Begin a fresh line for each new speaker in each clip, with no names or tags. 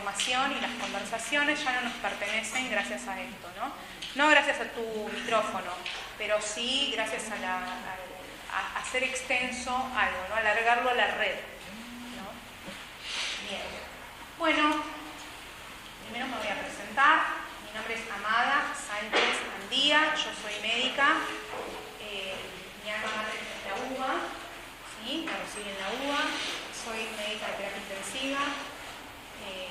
información y las conversaciones ya no nos pertenecen gracias a esto, ¿no? No gracias a tu micrófono, pero sí gracias a hacer extenso algo, ¿no? Alargarlo a la red, ¿no? Bien. Bueno, primero me voy a presentar. Mi nombre es Amada Sánchez Andía, yo soy médica. Mi alma mater es la UBA, ¿sí? Me recibí en la UBA. Soy médica de terapia intensiva,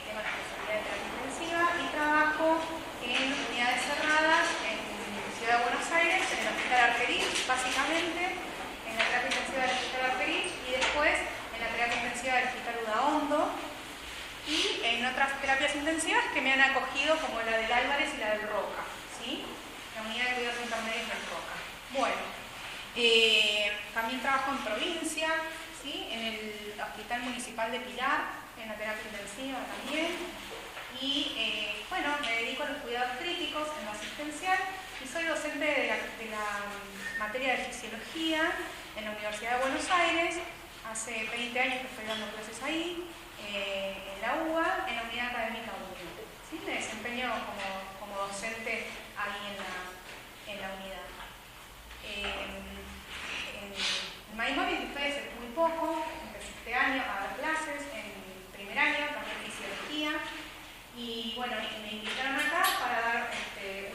tengo la especialidad de terapia intensiva y trabajo en unidades cerradas en Ciudad de Buenos Aires, en el Hospital Argerich, básicamente, en la terapia intensiva del Hospital Argerich y después en la terapia intensiva del Hospital Udaondo y en otras terapias intensivas que me han acogido como la del Álvarez y la del Roca, ¿sí? La unidad de cuidados intermedios del Roca. Bueno, también trabajo en provincia, ¿sí? En el Hospital Municipal de Pilar, en la terapia intensiva también. Y bueno, me dedico a los cuidados críticos en lo asistencial y soy docente de la materia de fisiología en la Universidad de Buenos Aires. Hace 20 años que estoy dando clases ahí, en la UBA, en la unidad académica 1. ¿Sí? Me desempeño como docente ahí en la unidad. En Maimóvil ustedes es muy poco, empecé este año a dar clases, en primer año también fisiología, y bueno, me invitaron acá para dar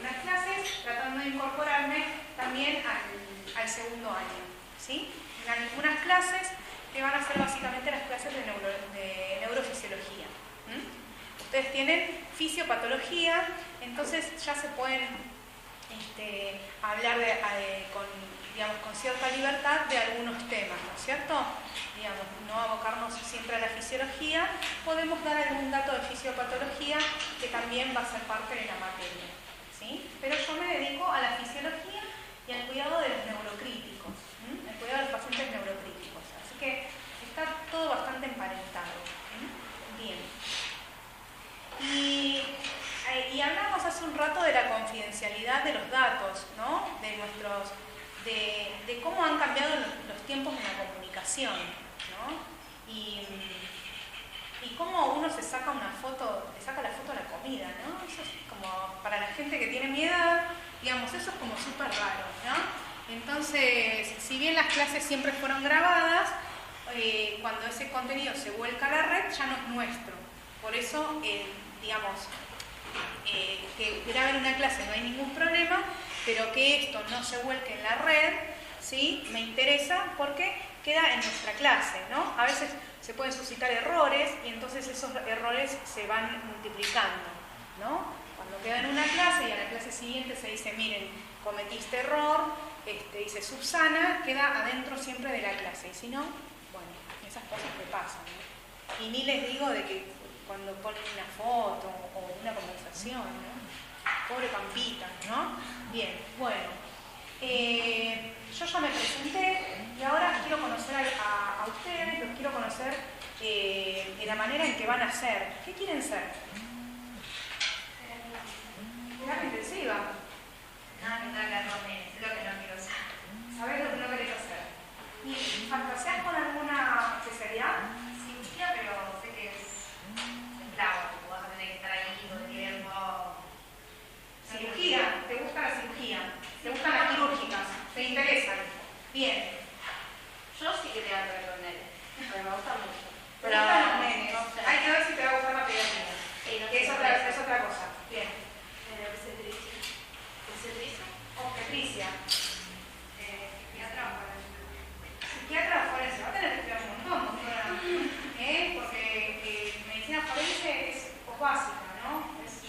unas clases, tratando de incorporarme también al segundo año, ¿sí? En algunas clases que van a ser básicamente las clases de neurofisiología. Ustedes tienen fisiopatología, entonces ya se pueden hablar con cierta libertad de algunos temas, ¿no es cierto? Digamos, no abocarnos siempre a la fisiología, podemos dar algún dato de fisiopatología que también va a ser parte de la materia, ¿sí? Pero yo me dedico a la fisiología y al cuidado de los neurocríticos, el cuidado de los pacientes neurocríticos, así que está todo bastante emparentado. Bien. Y hablamos hace un rato de la confidencialidad de los datos, ¿no? De cómo han cambiado los tiempos de la comunicación, ¿no? Y cómo uno se saca una foto, le saca la foto a la comida, ¿no? Eso es como, para la gente que tiene mi edad, digamos, eso es como súper raro, ¿no? Entonces, si bien las clases siempre fueron grabadas, cuando ese contenido se vuelca a la red, ya no es nuestro. Por eso, digamos, que graben una clase no hay ningún problema, pero que esto no se vuelque en la red, ¿sí? Me interesa porque queda en nuestra clase, ¿no? A veces se pueden suscitar errores y entonces esos errores se van multiplicando, ¿no? Cuando queda en una clase y a la clase siguiente se dice, miren, cometiste error, y se subsana, queda adentro siempre de la clase. Y si no, bueno, esas cosas que pasan, ¿no? Y ni les digo de que cuando ponen una foto o una conversación, ¿no? Pobre Pampita, ¿no? Bien, bueno. Yo ya me presenté y ahora quiero conocer a ustedes, los quiero conocer de la manera en que van a ser. ¿Qué quieren ser? Terapia intensiva.
No, que hablar con él, es lo que no quiero hacer.
¿Sabés lo que no querés hacer? ¿Y fantaseás con alguna especialidad?
Cirugía, pero sé que es esclavo, vas a tener que estar ahí todo el tiempo.
¿Cirugía? ¿Te gusta la cirugía? ¿Te gustan las quirúrgicas? ¿Te interesan? Bien.
Yo sí que te voy a ver con él, porque me gusta mucho.
¿Te gustan los nenes?
No sé.
Hay que ver si te va a gustar la pediatría.
Sí, no
Que
sé.
es otra cosa. Bien.
Obstetricia. ¿Obstetricia?
Obstetricia.
Psiquiatra o forense.
Psiquiatra o forense. Va a tener que estudiar un montón, doctora. Porque medicina forense es básica, ¿no? Se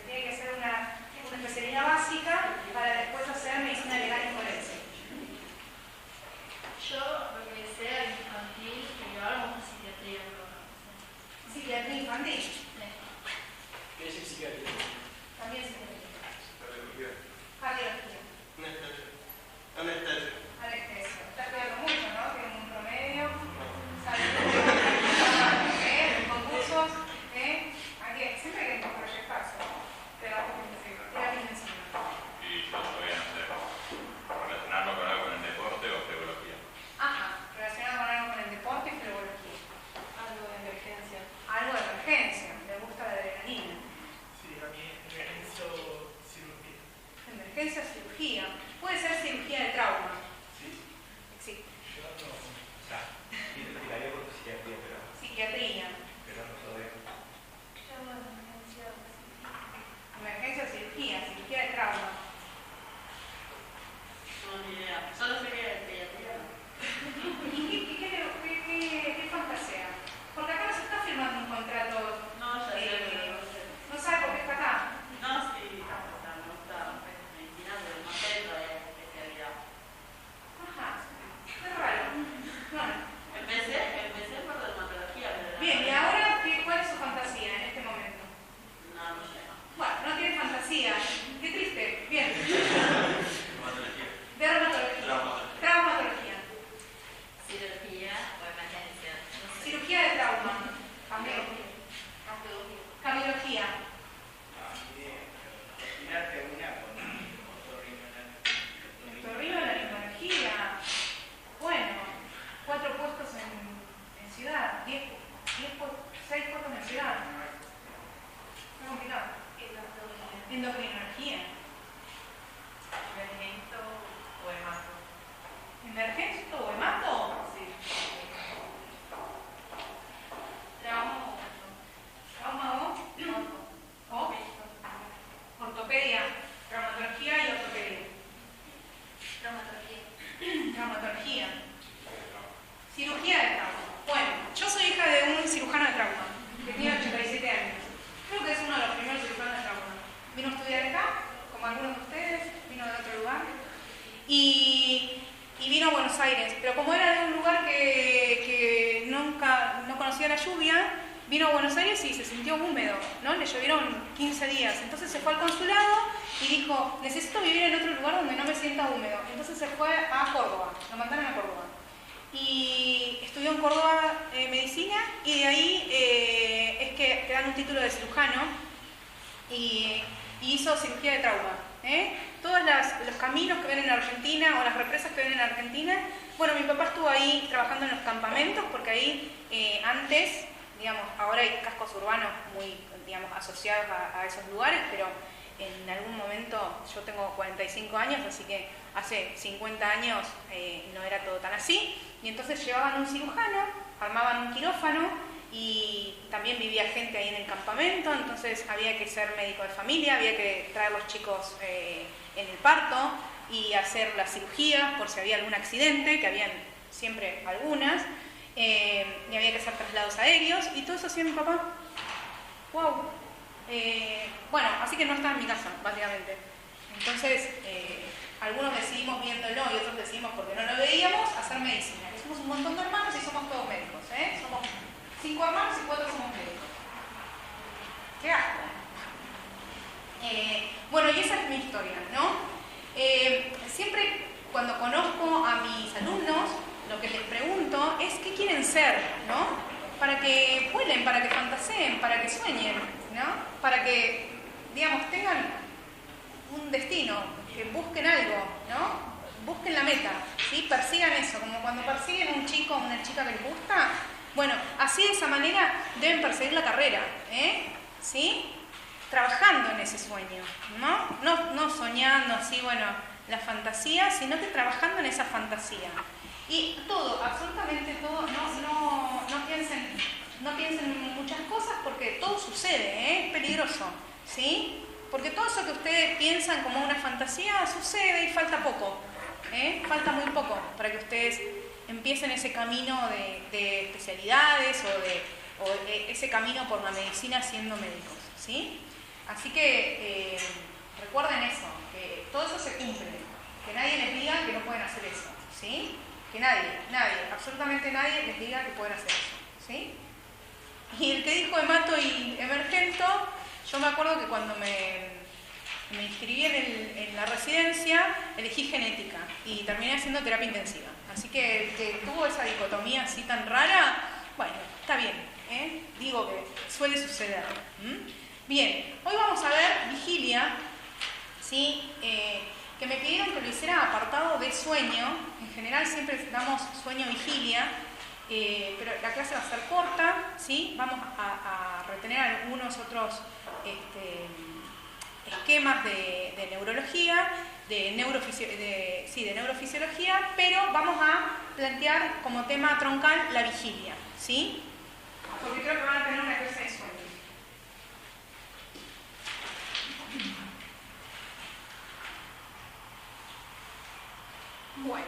tiene que hacer una especialidad básica para después hacer medicina legal y forense.
Yo lo que sé era infantil, pero ahora me gusta psiquiatría, pero
emergencia, cirugía. Puede ser cirugía de trauma.
Sí.
Sí.
Yo no, o sea, tiraría por psiquiatría,
Psiquiatría.
pero no sabía.
Emergencia, cirugía, cirugía de trauma.
No, ni idea. Solo sé que es pediatría.
¿Y qué fantasea? Porque acá no se está firmando un contrato.
No, ya sé, pero no sé.
No sabe por qué está acá.
No, sí, o sea, me gusta medicina, pero no sé todavía qué especialidad.
Ajá, qué raro. Bueno,
Empecé por dermatología, pero...
bien, ¿y ahora cuál es su fantasía en este momento?
No, no sé.
Bueno, no tiene fantasía. Qué triste. Bien.
Dermatología.
Dermatología. Traumatología.
Cirugía o emergencia. No sé.
Cirugía de trauma. Cardiología.
Imagínate una con
Otorrinolaringología. Bueno, 4 puestos en ciudad. 6 puestos en ciudad. Está complicado. Endocrinología.
Emergento o hemato.
¿Emergento o hemato?
Sí.
Trauma o ortopedia. Traumatología y ortopedia. Traumatología. Cirugía de trauma. Bueno, yo soy hija de un cirujano de trauma que tiene 87 años. Creo que es uno de los primeros cirujanos de trauma. Vino a estudiar acá, como algunos de ustedes, vino de otro lugar. Y vino a Buenos Aires. Pero como era de un lugar que nunca no conocía la lluvia, vino a Buenos Aires y se sintió húmedo, ¿no? Le llovieron 15 días. Entonces se fue al consulado y dijo, necesito vivir en otro lugar donde no me sienta húmedo. Entonces se fue a Córdoba, lo mandaron a Córdoba. Y estudió en Córdoba medicina y de ahí es que te dan un título de cirujano y hizo cirugía de trauma. Todos los caminos que ven en Argentina o las represas que ven en Argentina, bueno, mi papá estuvo ahí trabajando en los campamentos porque ahí antes, digamos, ahora hay cascos urbanos muy, digamos, asociados a esos lugares, pero en algún momento, yo tengo 45 años, así que hace 50 años no era todo tan así, y entonces llevaban un cirujano, armaban un quirófano y también vivía gente ahí en el campamento, entonces había que ser médico de familia, había que traer los chicos en el parto y hacer las cirugías por si había algún accidente, que habían siempre algunas, y había que hacer traslados aéreos, y todo eso hacía mi papá. ¡Wow! Bueno, así que no estaba en mi casa, básicamente. Entonces, algunos decidimos viéndolo y otros decidimos porque no lo veíamos, hacer medicina. Y somos un montón de hermanos y somos todos médicos, Somos 5 hermanos y 4 somos médicos. ¡Qué asco! Bueno, y esa es mi historia, ¿no? Siempre cuando conozco a mis alumnos, lo que les pregunto es qué quieren ser, ¿no? Para que vuelen, para que fantaseen, para que sueñen, ¿no? Para que, digamos, tengan un destino, que busquen algo, ¿no? Busquen la meta, ¿sí? Persigan eso, como cuando persiguen un chico o una chica que les gusta. Bueno, así de esa manera deben perseguir la carrera, ¿sí? Trabajando en ese sueño, ¿no? No soñando así, bueno, la fantasía, sino que trabajando en esa fantasía. Y todo, absolutamente todo, no piensen en muchas cosas porque todo sucede, es peligroso, ¿sí? Porque todo eso que ustedes piensan como una fantasía sucede y falta poco, falta muy poco para que ustedes empiecen ese camino de especialidades o ese camino por la medicina siendo médicos, ¿sí? Así que recuerden eso, que todo eso se cumple, que nadie les diga que no pueden hacer eso, ¿sí? Que nadie, absolutamente nadie les diga que pueden hacer eso, ¿sí? Y el que dijo hemato y emergento, yo me acuerdo que cuando me inscribí en la residencia, elegí genética y terminé haciendo terapia intensiva. Así que el que tuvo esa dicotomía así tan rara, bueno, está bien, digo que suele suceder. Bien, hoy vamos a ver vigilia, ¿sí? Que me pidieron que lo hiciera apartado de sueño. En general siempre damos sueño-vigilia, pero la clase va a ser corta, ¿sí? Vamos a retener algunos otros esquemas de neurología, de neurofisiología, pero vamos a plantear como tema troncal la vigilia, ¿sí? Porque creo que van a tener una clase de sueño. Bueno.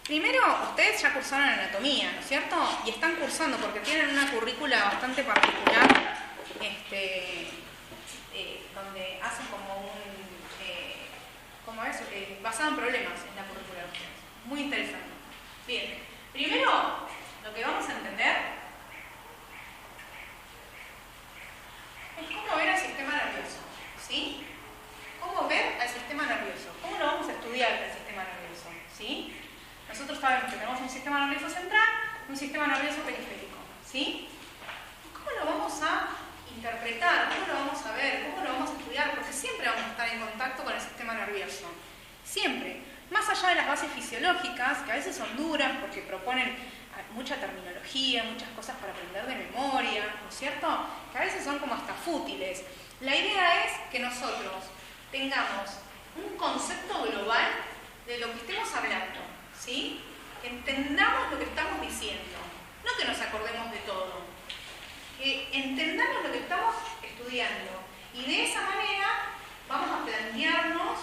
Primero, ustedes ya cursaron anatomía, ¿no es cierto? Y están cursando porque tienen una currícula bastante particular, donde hacen como un... ¿cómo es? Basado en problemas en la currícula de ustedes. Muy interesante. Bien. Primero, lo que vamos a entender es cómo ver al sistema nervioso, ¿sí? ¿Cómo ver al sistema nervioso? ¿Cómo lo vamos a estudiar el sistema nervioso? ¿Sí? Nosotros sabemos que tenemos un sistema nervioso central y un sistema nervioso periférico, ¿sí? ¿Cómo lo vamos a interpretar? ¿Cómo lo vamos a ver? ¿Cómo lo vamos a estudiar? Porque siempre vamos a estar en contacto con el sistema nervioso. Siempre. Más allá de las bases fisiológicas, que a veces son duras porque proponen mucha terminología, muchas cosas para aprender de memoria, ¿no es cierto? Que a veces son como hasta fútiles. La idea es que nosotros tengamos un concepto global de lo que estemos hablando, ¿sí? Que entendamos lo que estamos diciendo, no que nos acordemos de todo, que entendamos lo que estamos estudiando y de esa manera vamos a plantearnos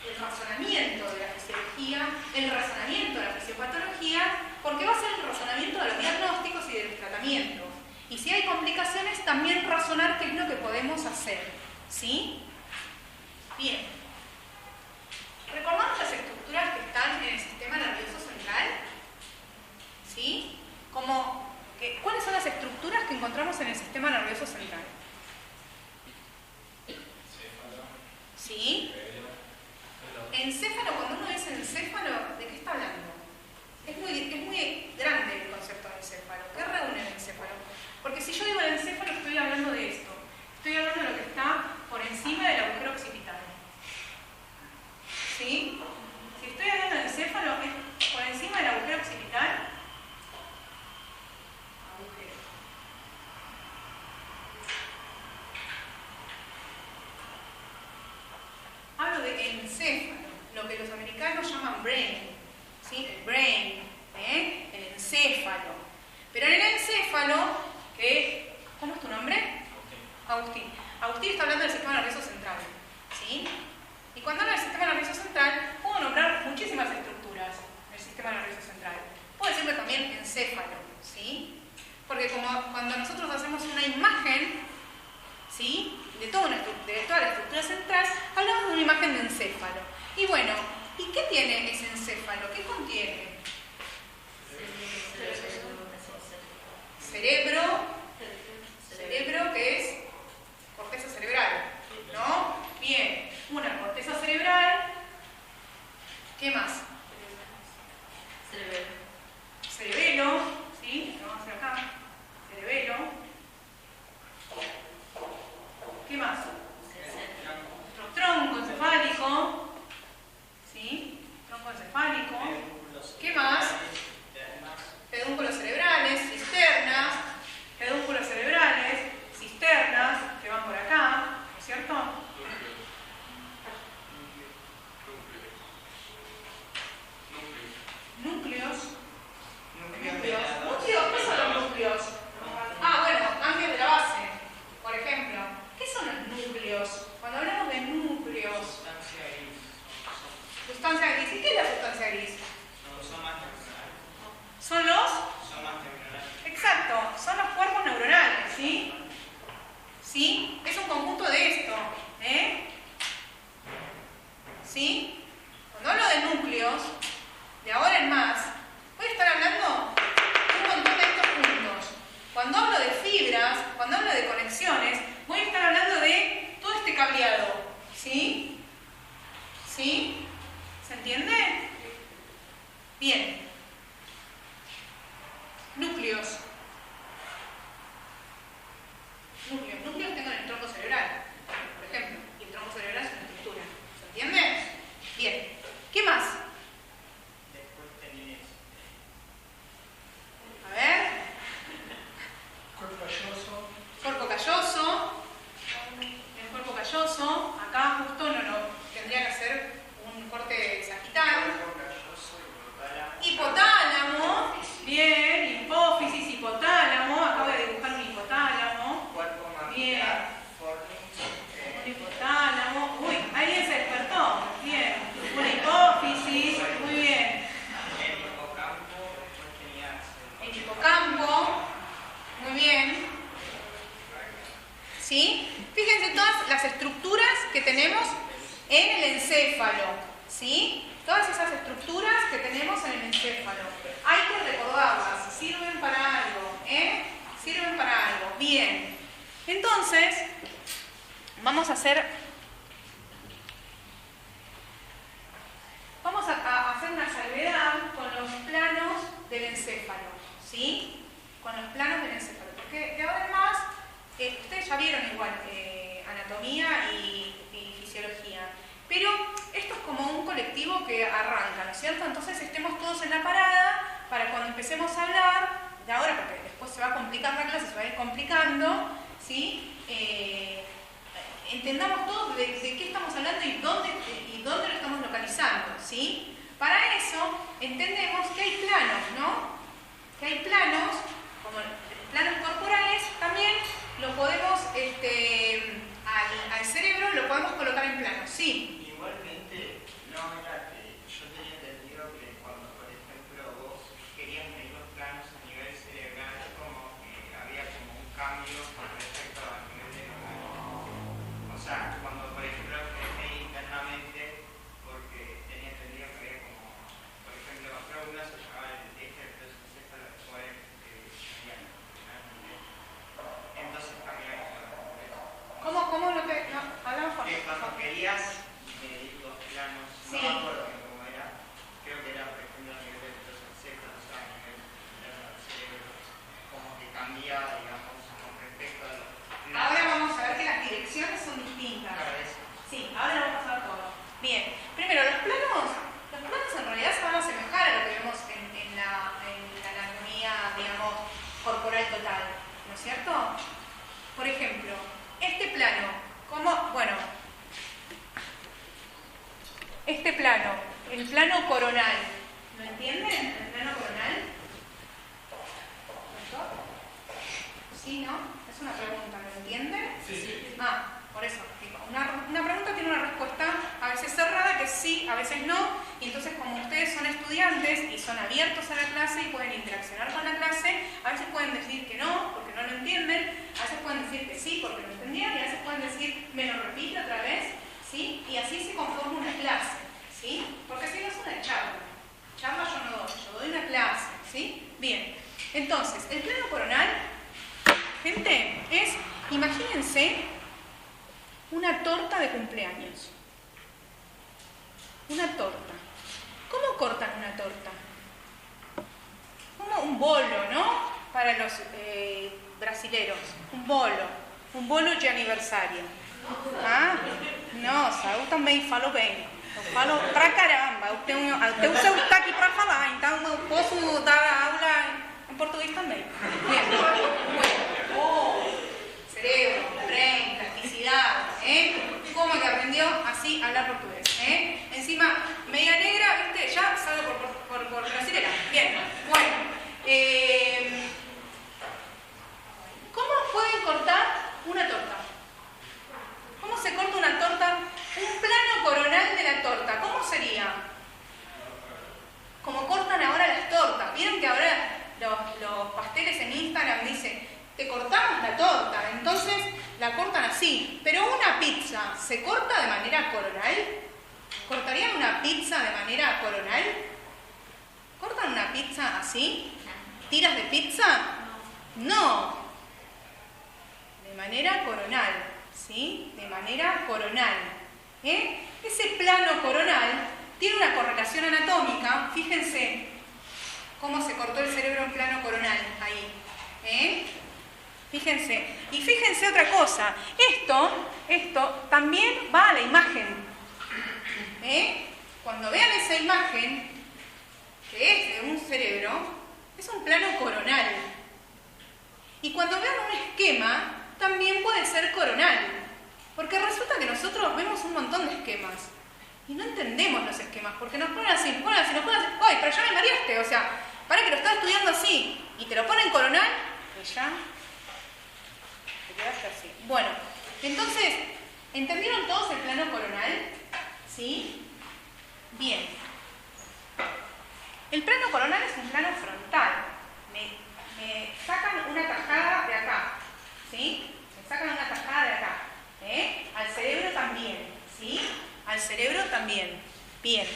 el razonamiento de la fisiología, el razonamiento de la fisiopatología, porque va a ser el razonamiento de los diagnósticos y de los tratamientos. Y si hay complicaciones, también razonar qué es lo que podemos hacer, ¿sí? Bien. ¿Recordamos las estructuras que están en el sistema nervioso central? ¿Sí? ¿Cuáles son las estructuras que encontramos en el sistema nervioso central? ¿Sí? Encéfalo, cuando uno dice encéfalo, ¿de qué está hablando? Es muy grande el concepto de encéfalo. ¿Qué reúne el encéfalo? Porque si yo digo el encéfalo, estoy hablando de esto. Estoy hablando de lo que está por encima del agujero occipital. ¿Sí? Si estoy hablando del encéfalo, es por encima del agujero occipital. Agujero. Hablo de encéfalo, lo que los americanos llaman brain, ¿sí? El brain, el encéfalo. Pero en el encéfalo, ¿cómo es tu nombre? Agustín. Agustín está hablando del sistema nervioso central, ¿sí? Y cuando hablo del sistema nervioso central, puedo nombrar muchísimas estructuras del sistema nervioso central. Puedo decirle también encéfalo, ¿sí? Porque cuando nosotros hacemos una imagen, ¿sí? de toda la estructura central, hablamos de una imagen de encéfalo. Y bueno, ¿y qué tiene ese encéfalo? ¿Qué contiene? Cerebro, que es corteza cerebral, ¿no? Bien, una corteza cerebral. ¿Qué más? Cerebelo, ¿sí? Lo vamos a hacer acá. Cerebelo. ¿Qué más? Tronco encefálico. ¿Sí? Tronco encefálico. ¿Qué más? Pedúnculos cerebrales, cisternas. Pedúnculos cerebrales, cisternas, que van por acá, ¿no es cierto? Núcleos. ¿Qué son los núcleos? Bueno, cambios de la base. Por ejemplo, ¿qué son los núcleos? Cuando hablamos de núcleos. Sustancia gris. ¿Y qué es la sustancia gris? Son los... Exacto, son los cuerpos neuronales, ¿sí? ¿Sí? Es un conjunto de esto, ¿sí? Cuando hablo de núcleos, de ahora en más, voy a estar hablando de un montón de estos puntos. Cuando hablo de fibras, cuando hablo de conexiones, voy a estar hablando de todo este cableado, ¿sí? ¿Sí? ¿Se entiende? Bien. Núcleos. Núcleos tengo en el tronco cerebral. encéfalo, ¿sí? Todas esas estructuras que tenemos en el encéfalo. Hay que recordarlas, sirven para algo, sirven para algo. Bien, entonces vamos a hacer una salvedad con los planos del encéfalo, ¿sí? Con los planos del encéfalo, porque de ahora en más, ustedes ya vieron igual anatomía y fisiología, pero esto es como un colectivo que arranca, ¿no es cierto? Entonces estemos todos en la parada para cuando empecemos a hablar, de ahora, porque después se va a complicar la clase, se va a ir complicando, ¿sí? Entendamos todos de qué estamos hablando y dónde lo estamos localizando, ¿sí? Para eso entendemos que hay planos, ¿no? Que hay planos, como planos corporales, también lo podemos, al cerebro lo podemos colocar en planos, ¿sí?
Igualmente, no era que yo tenía entendido que cuando, por ejemplo, vos querías medir los planos a nivel cerebral, como que había como un cambio con respecto al nivel de los planos. O sea, cuando, por ejemplo, querés medir internamente, porque tenía entendido que había como, por ejemplo, creo que uno se llamaba el eje del encéfalo después mediano. Entonces cambiaba eso.
¿Cómo lo que...? No, hablamos por
Que cuando querías medir los planos,
sí.
no me acuerdo cómo era, creo que era, por ejemplo, a nivel de los encéfalos, o sea, a nivel del cerebro, como que cambiaba, digamos, con respecto a los planos.
Ahora vamos a ver que las direcciones son distintas.
Claro, eso.
Sí, ahora lo vamos a ver todo. Bien, primero, los planos en realidad se van a asemejar a lo que vemos en la anatomía, digamos, corporal total, ¿no es cierto? Por ejemplo, este plano, este plano, el plano coronal, ¿lo entienden? ¿El plano coronal? ¿Sí, no? Es una pregunta, ¿lo entienden?
Sí.
Ah, por eso, digo, una pregunta tiene una respuesta a veces cerrada, que sí, a veces no, y entonces como ustedes son estudiantes y son abiertos a la clase y pueden interaccionar con la clase, a veces pueden decir que no, porque no lo entienden, a veces pueden decir que sí, porque lo entendían, y a veces pueden decir, me lo repite otra vez, ¿sí? Y así se conforma una clase, ¿sí? Porque si no es una charla yo no doy, yo doy una clase, ¿sí? Bien, entonces, el plano coronal, gente, es, imagínense, una torta de cumpleaños. Una torta. ¿Cómo cortan una torta? Como un bolo, ¿no? Para los brasileros. Un bolo de aniversario. Ah? Nossa, eu também falo bem. Eu falo pra caramba. Eu tenho seu sotaque para falar, então eu posso dar aula em português também. Bien. Bueno. Cerebro, brain, plasticidad, ¿Cómo que aprendió así a hablar portugués? Encima, media negra, ¿viste? Ya sabe por brasilera. Bien, bueno. ¿Cómo pueden cortar una torta? ¿Cómo se corta una torta? Un plano coronal de la torta, ¿cómo sería? Como cortan ahora las tortas. ¿Vieron que ahora los pasteles en Instagram dicen, te cortamos la torta? Entonces la cortan así. Pero una pizza, ¿se corta de manera coronal? ¿Cortarían una pizza de manera coronal? ¿Cortan una pizza así? ¿Tiras de pizza? No. De manera coronal, ¿sí? De manera coronal. Ese plano coronal tiene una correlación anatómica. Fíjense cómo se cortó el cerebro en plano coronal ahí. Fíjense. Y fíjense otra cosa. Esto también va a la imagen. Cuando vean esa imagen, que es de un cerebro, es un plano coronal. Y cuando vean un esquema, también puede ser coronal. Porque resulta que nosotros vemos un montón de esquemas y no entendemos los esquemas, porque nos ponen así, nos ponen así. ¡Ay, pero ya me mareaste! O sea, para que lo estás estudiando así y te lo ponen coronal, y ya te quedaste así. Bueno, entonces, ¿entendieron todos el plano coronal? ¿Sí? Bien. El plano coronal es un plano frontal. Me sacan una tajada de acá, ¿sí? Me sacan una tajada de acá. Al cerebro también, ¿sí? Al cerebro también. Bien.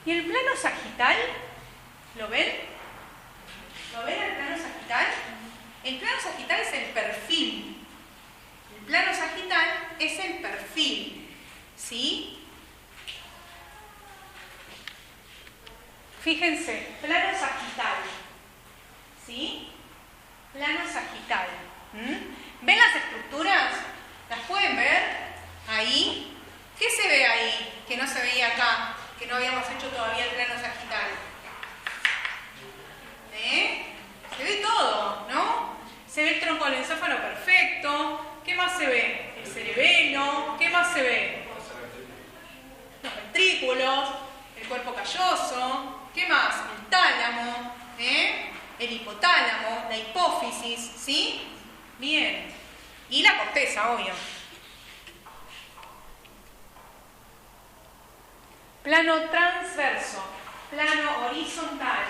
¿Y el plano sagital? ¿Lo ven? ¿Lo ven el plano sagital? El plano sagital es el perfil. El plano sagital es el perfil. ¿Sí? Fíjense, plano sagital. ¿Sí? Plano sagital. ¿Ven las estructuras? ¿Las pueden ver? Ahí. ¿Qué se ve ahí que no se veía acá? Que no habíamos hecho todavía el plano sagital. Se ve todo, ¿no? Se ve el tronco del encéfalo perfecto. ¿Qué más se ve? El cerebelo. ¿Qué más se ve? Los ventrículos, el cuerpo calloso. ¿Qué más? El tálamo, el hipotálamo, la hipófisis, ¿sí? Bien. Y la corteza, obvio. Plano transverso, plano horizontal,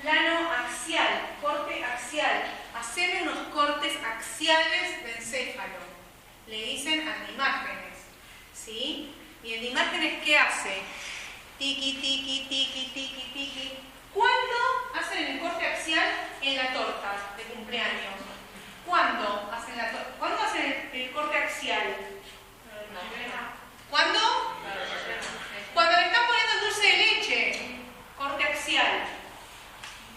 plano axial, corte axial. Haceme unos cortes axiales de encéfalo. Le dicen andimágenes, ¿sí? ¿Y andimágenes qué hace? Tiqui, tiqui, tiqui, tiqui, tiqui. ¿Cuándo hacen el corte axial en la torta de cumpleaños? ¿Cuándo hacen el corte axial? ¿Cuándo? Cuando le están poniendo el dulce de leche. Corte axial.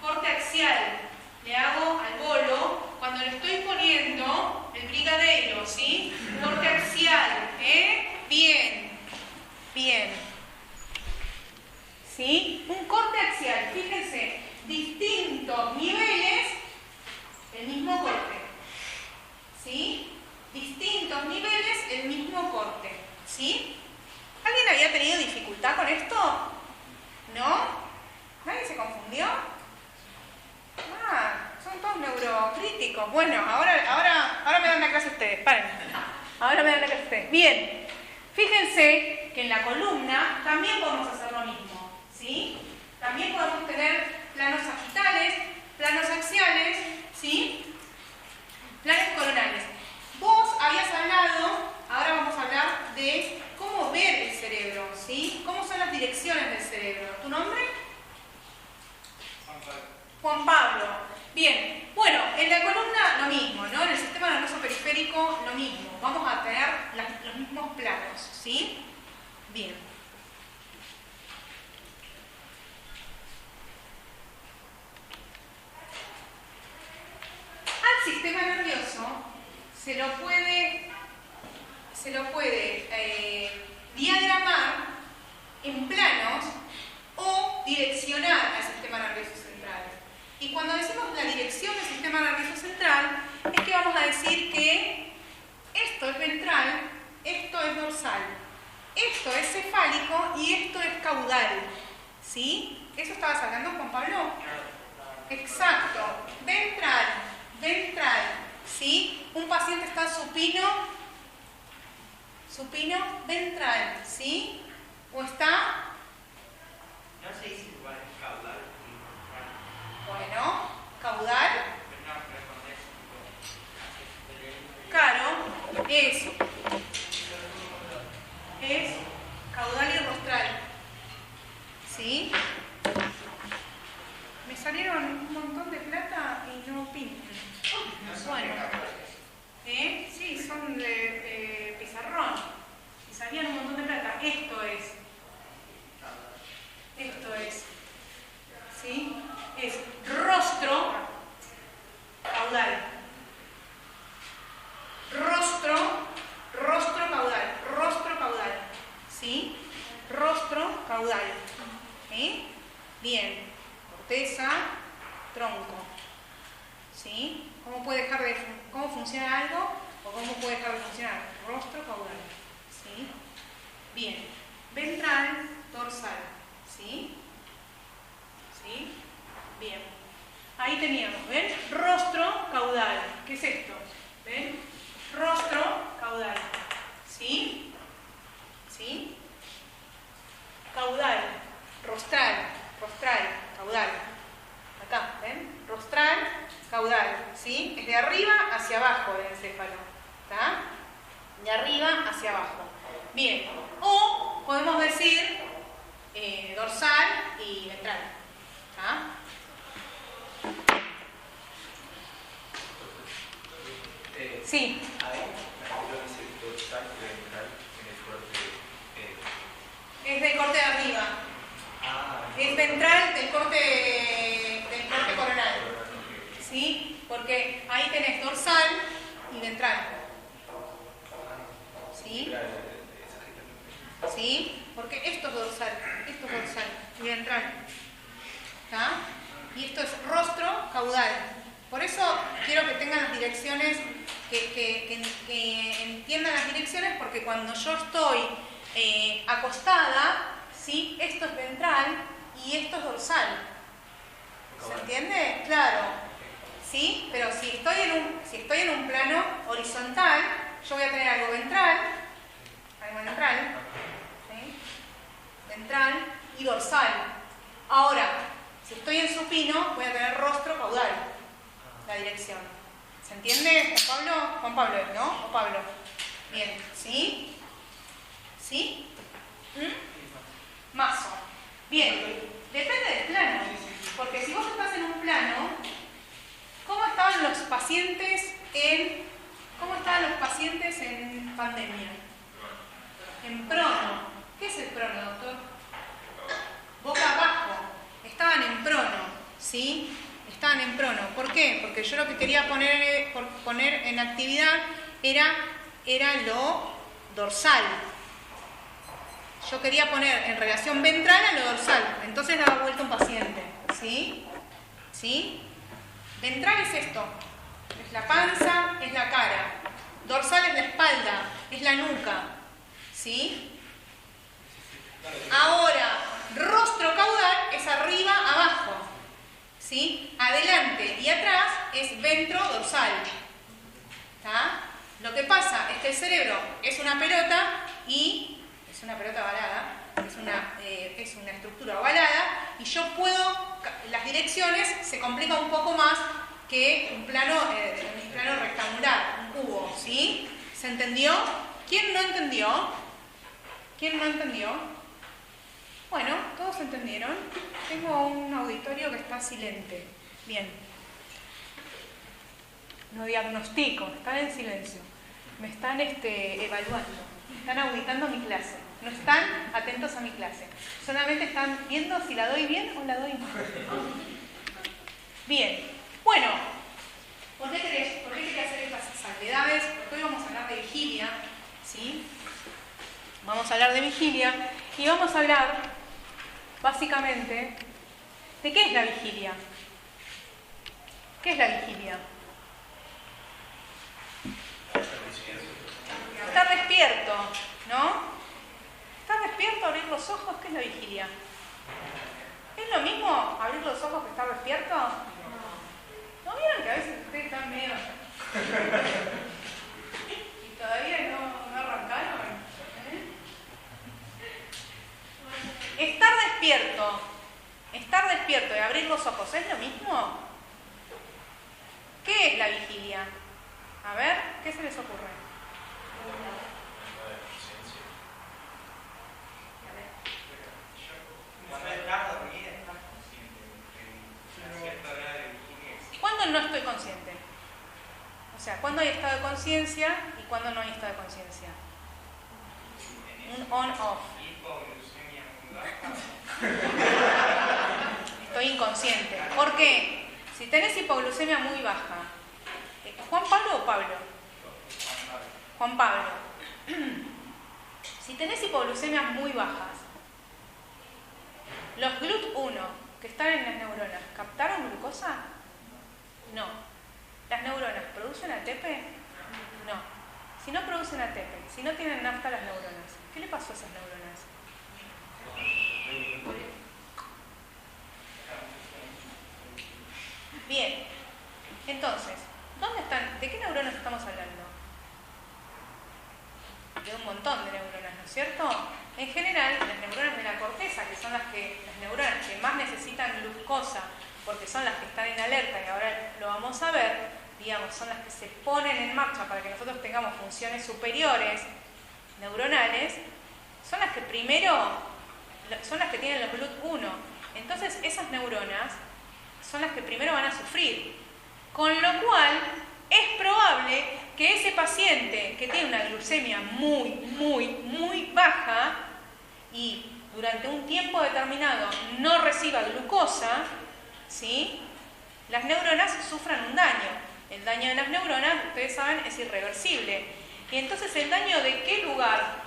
Corte axial. Le hago al bolo cuando le estoy poniendo el brigadeiro, ¿sí? Corte axial, Bien. Bien. ¿Sí? Un corte axial. Fíjense, distintos niveles, el mismo corte. ¿Sí? Distintos niveles, el mismo corte. ¿Sí? ¿Alguien había tenido dificultad con esto? ¿No? ¿Nadie se confundió? Son todos neurocríticos. Bueno, ahora me dan la clase ustedes. Paren. Ahora me dan la clase ustedes. Bien. Fíjense que en la columna también podemos hacer lo mismo. ¿Sí? También podemos tener planos sagitales, planos axiales, ¿sí? Planos coronales. Vos habías hablado, ahora vamos a hablar de cómo ver el cerebro, ¿sí? ¿Cómo son las direcciones del cerebro? ¿Tu nombre?
Juan Pablo.
Juan Pablo. Bien. Bueno, en la columna lo mismo, ¿no? En el sistema nervioso periférico lo mismo. Vamos a tener los mismos planos, ¿sí? Bien. Al sistema nervioso se lo puede diagramar en planos o direccionar al sistema nervioso central. Y cuando decimos la dirección del sistema nervioso central, es que vamos a decir que esto es ventral, esto es dorsal, esto es cefálico y esto es caudal. ¿Sí? ¿Eso estabas hablando, Juan Pablo? Exacto. Ventral, ventral. ¿Sí? Un paciente está supino, ventral. ¿Sí? ¿O está?
No se dice igual caudal y
Bueno, caudal. Claro, es caudal y rostral. ¿Sí? Me salieron un montón de plata y no pintan. Bueno. Sí, son de pizarrón. Y salían un montón de plata. Esto es. ¿Sí? Es rostro, caudal. Rostro, caudal. ¿Sí? Rostro, caudal. Bien. Corteza, tronco. ¿Sí? ¿Cómo funciona algo o cómo puede dejar de funcionar? Rostro, caudal. ¿Sí? Bien. Ventral, dorsal. ¿Sí? ¿Sí? Bien. Ahí teníamos, ¿ven? Rostro, caudal. ¿Qué es esto? ¿Ven? Rostro, caudal. ¿Sí? ¿Sí? Caudal, rostral, caudal. Acá, ¿ven? Rostral, caudal, ¿sí? Es de arriba hacia abajo el encéfalo, ¿está? De arriba hacia abajo. Bien, o podemos decir dorsal y ventral. ¿Ah? Sí.
Hay una dorsal y ventral en el corte.
Es del corte de arriba. Es ventral del corte coronal. ¿Sí? Porque ahí tenés dorsal y ventral. ¿Sí? ¿Sí? Porque esto es dorsal y ventral. ¿Está? Y esto es rostro, caudal. Por eso quiero que tengan las direcciones, que entiendan las direcciones, porque cuando yo estoy acostada, ¿sí? Esto es ventral y esto es dorsal. ¿Se entiende? Claro. ¿Sí? Pero si estoy en un plano horizontal, yo voy a tener algo ventral, ¿sí? Ventral y dorsal. Ahora, si estoy en supino, voy a tener rostro caudal, la dirección. ¿Se entiende, Juan Pablo? Juan Pablo, ¿no? ¿O Pablo? Bien, ¿sí? ¿Sí? Mazo. Bien, depende del plano, porque si vos estás en un plano, ¿cómo estaban los pacientes en pandemia? En prono. ¿Qué es el prono, doctor? Boca abajo. Estaban en prono, ¿sí? Estaban en prono. ¿Por qué? Porque yo lo que quería poner en actividad era lo dorsal. Yo quería poner en relación ventral a lo dorsal. Entonces daba vuelta un paciente, ¿sí? ¿Sí? Ventral es esto. Es la panza, es la cara. Dorsal es la espalda, es la nuca, ¿sí? Ahora, rostro caudal es arriba, abajo, ¿sí? Adelante y atrás es ventro dorsal. ¿Está? Lo que pasa es que el cerebro es una pelota y es una pelota ovalada, es una estructura ovalada, y yo puedo, las direcciones se complican un poco más que un plano rectangular, un cubo, ¿sí? ¿Se entendió? ¿Quién no entendió? ¿Quién no entendió? Bueno, ¿todos entendieron? Tengo un auditorio que está silente. Bien. No diagnostico, están en silencio. Me están evaluando, están auditando mi clase. No están atentos a mi clase. Solamente están viendo si la doy bien o la doy mal. Bien. Bueno, ¿por qué quería hacer estas salvedades? Porque hoy vamos a hablar de vigilia, ¿sí? Vamos a hablar de vigilia y vamos a hablar, básicamente, de qué es la vigilia. ¿Qué es la vigilia? Estar despierto, ¿no? Estar despierto, abrir los ojos, ¿qué es la vigilia? ¿Es lo mismo abrir los ojos que estar despierto? ¿No vieron que a veces ustedes están medio y todavía no arrancaron? Estar despierto y abrir los ojos, ¿es lo mismo? ¿Qué es la vigilia? A ver, ¿qué se les ocurre? ¿Cuándo no estoy consciente? O sea, ¿cuándo hay estado de conciencia y cuándo no hay estado de conciencia? Un on-off. Estoy inconsciente. ¿Por qué? Si tenés hipoglucemia muy baja. ¿Juan Pablo o Pablo? Juan Pablo. Si tenés hipoglucemias muy bajas, los GLUT1 que están en las neuronas, ¿captaron glucosa? No. ¿Las neuronas producen ATP? No. Si no producen ATP, si no tienen nafta las neuronas, ¿qué le pasó a esas neuronas? Bien. Entonces, ¿dónde están? ¿De qué neuronas estamos hablando? De un montón de neuronas, ¿no es cierto? En general, las neuronas de la corteza, que son las neuronas que más necesitan glucosa, porque son las que están en alerta, y ahora lo vamos a ver, digamos, son las que se ponen en marcha para que nosotros tengamos funciones superiores, neuronales son las que tienen los GLUT1. Entonces esas neuronas son las que primero van a sufrir. Con lo cual es probable que ese paciente que tiene una glucemia muy baja y durante un tiempo determinado no reciba glucosa, ¿sí?, las neuronas sufran un daño. El daño de las neuronas, ustedes saben, es irreversible. Y entonces, ¿el daño de qué lugar?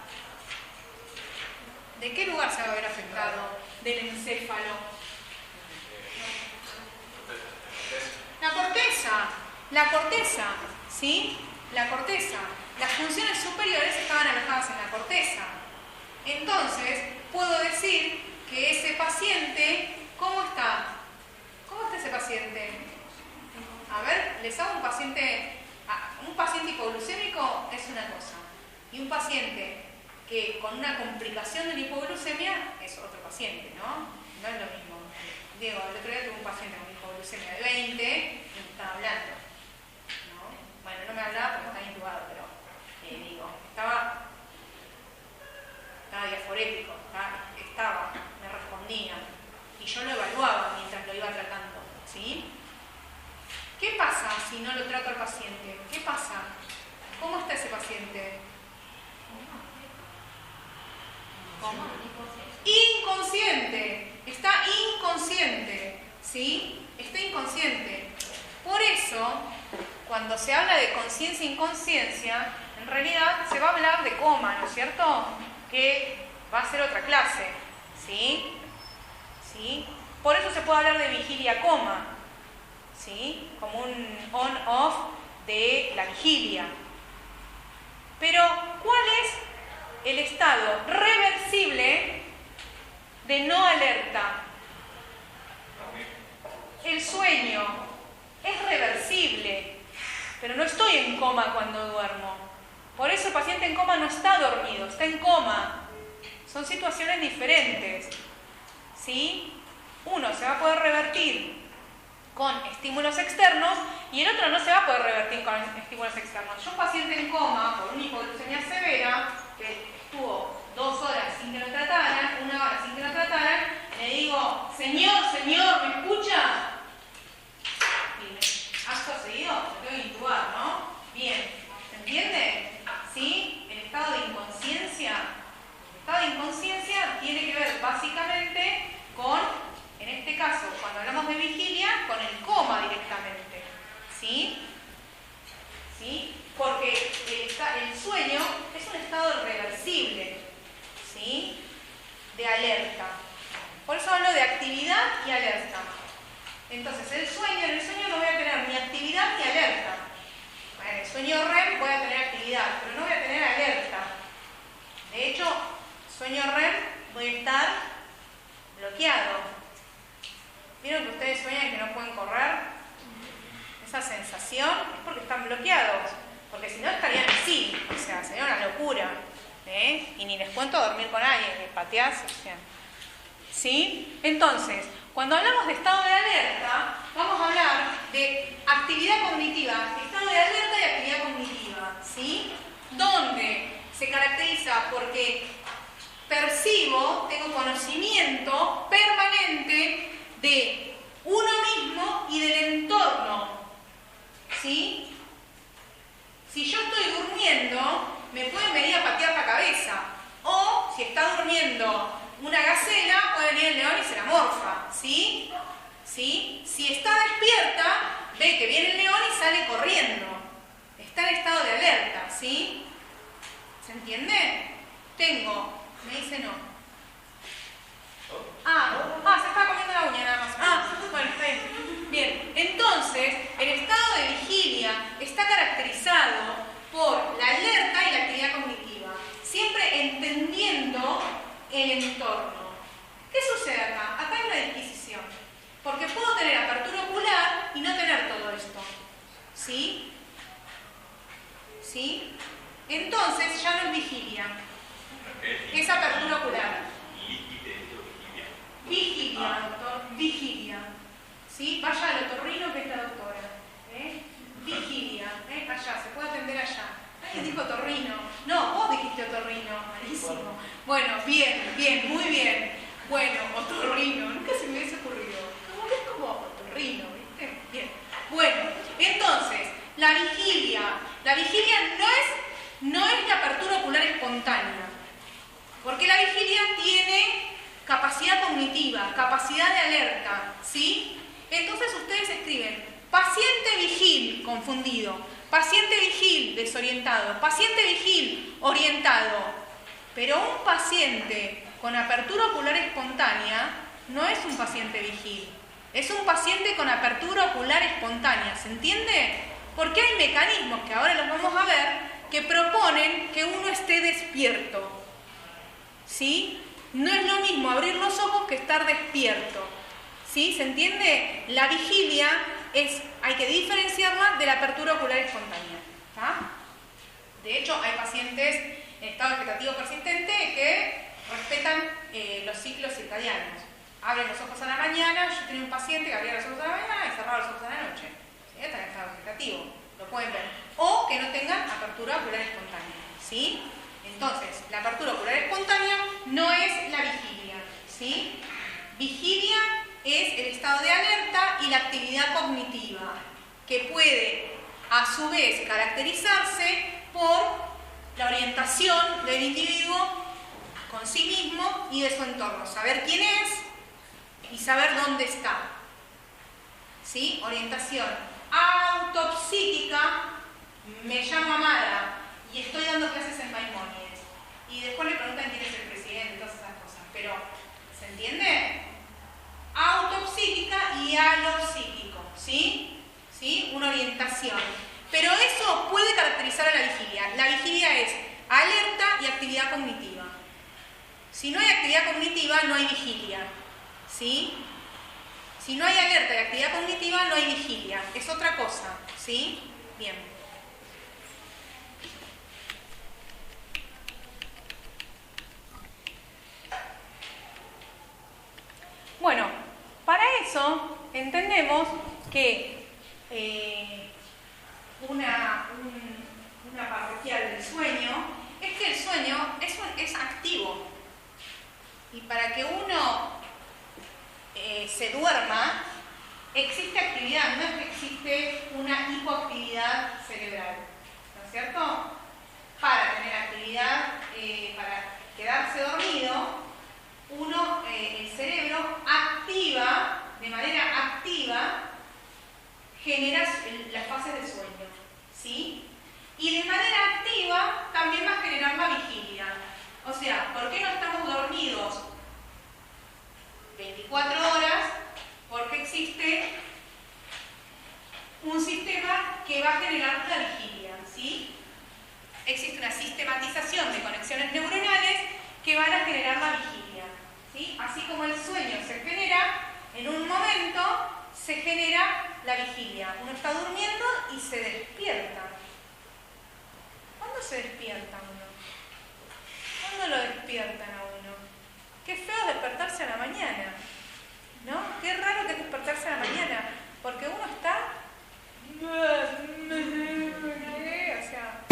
¿De qué lugar se va a ver afectado? Del encéfalo. La corteza, ¿sí? La corteza. Las funciones superiores estaban alojadas en la corteza. Entonces, puedo decir que ese paciente, ¿cómo está? ¿Cómo está ese paciente? A ver, les hago un paciente hipoglucémico es una cosa. Y un paciente que con una complicación de la hipoglucemia es otro paciente, ¿no? No es lo mismo. Diego, el otro día tuve un paciente con hipoglucemia de 20 y me estaba hablando, ¿no? Bueno, no me hablaba porque estaba intubado, pero estaba diaforético, me respondía y yo lo evaluaba mientras lo iba tratando, ¿sí? ¿Qué pasa si no lo trato al paciente? ¿Qué pasa? ¿Cómo está ese paciente? ¿Cómo? Inconsciente. Está inconsciente, ¿sí? Está inconsciente. Por eso, cuando se habla de conciencia e inconsciencia, en realidad se va a hablar de coma, ¿no es cierto? Que va a ser otra clase, ¿sí? ¿Sí? Por eso se puede hablar de vigilia-coma, ¿sí? Como un on-off de la vigilia. Pero, ¿cuál es el estado reversible de no alerta? El sueño es reversible, pero no estoy en coma cuando duermo. Por eso el paciente en coma no está dormido, está en coma. Son situaciones diferentes, ¿sí? Uno se va a poder revertir con estímulos externos y el otro no se va a poder revertir con estímulos externos. Yo, un paciente en coma por una hipoglucemia severa, que estuvo 2 horas sin que lo trataran, 1 hora sin que lo trataran, le digo, señor, ¿me escucha? Y acto seguido, me tengo que intubar, ¿no? Bien, ¿se entiende? ¿Sí? El estado de inconsciencia. El estado de inconsciencia tiene que ver básicamente con, en este caso, cuando hablamos de vigilia, con el coma directamente, ¿sí? ¿Sí? Porque el sueño es un estado reversible, ¿sí? De alerta. Por eso hablo de actividad y alerta. Entonces, en el sueño no voy a tener ni actividad ni alerta. En el sueño REM voy a tener actividad, pero no voy a tener alerta. De hecho, sueño REM voy a estar bloqueado. ¿Vieron que ustedes sueñan que no pueden correr? Esa sensación es porque están bloqueados. Porque si no estarían así, o sea, sería una locura. Y ni les cuento dormir con alguien, que pateás, o sea. ¿Sí? Entonces, cuando hablamos de estado de alerta, vamos a hablar de actividad cognitiva, estado de alerta y actividad cognitiva, ¿sí? Donde se caracteriza porque percibo, tengo conocimiento permanente de uno mismo y del entorno, ¿sí? Si yo estoy durmiendo, me pueden venir a patear la cabeza, o si está durmiendo una gacela, puede venir el león y se la morfa, ¿sí? ¿Sí? Si está despierta, ve que viene el león y sale corriendo. Está en estado de alerta, ¿sí? ¿Se entiende? Me dice no. Se está comiendo la uña nada más. Bueno, está bien. Bien, entonces, el estado de vigilia está caracterizado por la alerta y la actividad cognitiva, siempre entendiendo el entorno. ¿Qué sucede acá? Acá hay una disquisición, porque puedo tener apertura ocular y no tener todo esto, ¿sí? ¿Sí? Entonces ya no es vigilia, es apertura ocular. Vigilia, doctor, vigilia. ¿Sí? Vaya al otorrino que es la doctora. Vigilia, allá, se puede atender allá. Alguien dijo otorrino. No, vos dijiste otorrino. Bueno, bien, muy bien. Bueno, otorrino, nunca se me hubiese ocurrido. Como que es como otorrino, ¿viste? Bien. Bueno, entonces, la vigilia no es la apertura ocular espontánea, porque la vigilia tiene capacidad cognitiva, capacidad de alerta, ¿sí? Entonces ustedes escriben paciente vigil confundido, paciente vigil desorientado, paciente vigil orientado, pero un paciente con apertura ocular espontánea no es un paciente vigil, es un paciente con apertura ocular espontánea, ¿se entiende? Porque hay mecanismos que ahora los vamos a ver que proponen que uno esté despierto, ¿sí? No es lo mismo abrir los ojos que estar despierto, ¿sí? ¿Se entiende? La vigilia hay que diferenciarla de la apertura ocular espontánea, ¿tá? De hecho, hay pacientes en estado vegetativo persistente que respetan los ciclos circadianos. Abren los ojos a la mañana, yo tenía un paciente que abría los ojos a la mañana y cerraba los ojos a la noche. ¿Sí? Está en estado vegetativo, lo pueden ver. O que no tengan apertura ocular espontánea, ¿sí? Entonces, la apertura ocular espontánea no es la vigilia, ¿sí? Vigilia es el estado de alerta y la actividad cognitiva, que puede a su vez caracterizarse por la orientación del individuo con sí mismo y de su entorno, saber quién es y saber dónde está, ¿sí? Orientación autopsíquica, me llamo Amara y estoy dando clases en Maimónides y después le preguntan quién es el presidente, todas esas cosas, pero ¿se entiende? Autopsíquica y alopsíquico, ¿sí? ¿Sí? Una orientación. Pero eso puede caracterizar a la vigilia. La vigilia es alerta y actividad cognitiva. Si no hay actividad cognitiva, no hay vigilia, ¿sí? Si no hay alerta y actividad cognitiva, no hay vigilia. Es otra cosa, ¿sí? Bien. Bueno, para eso entendemos que una parroquial del sueño es que el sueño es activo. Y para que uno se duerma, existe actividad, no es que existe una hipoactividad cerebral, ¿no es cierto? Para tener actividad, para quedarse dormido, el cerebro activa, de manera activa, genera las fases de sueño, ¿sí? Y de manera activa también va a generar la vigilia. O sea, ¿por qué no estamos dormidos 24 horas? Porque existe un sistema que va a generar la vigilia, ¿sí? Existe una sistematización de conexiones neuronales que van a generar la vigilia, ¿sí? Así como el sueño se genera, en un momento se genera la vigilia. Uno está durmiendo y se despierta. ¿Cuándo se despierta uno? ¿Cuándo lo despiertan a uno? Qué feo despertarse a la mañana, ¿no? Qué raro que es despertarse a la mañana, porque uno está... O sea,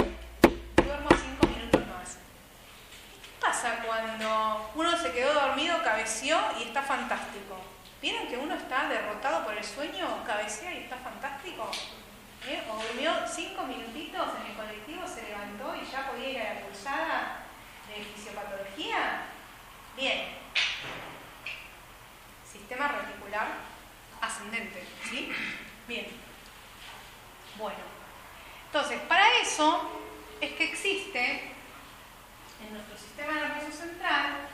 duermo 5 minutos más. ¿Qué pasa cuando uno se quedó dormido, cabeceó y está fantástico? ¿Vieron que uno está derrotado por el sueño, cabecea y está fantástico? O durmió 5 minutitos en el colectivo, se levantó y ya podía ir a la cursada de fisiopatología. Bien. Sistema reticular ascendente, ¿sí? Bien. Bueno. Entonces, para eso es que existe en nuestro sistema nervioso central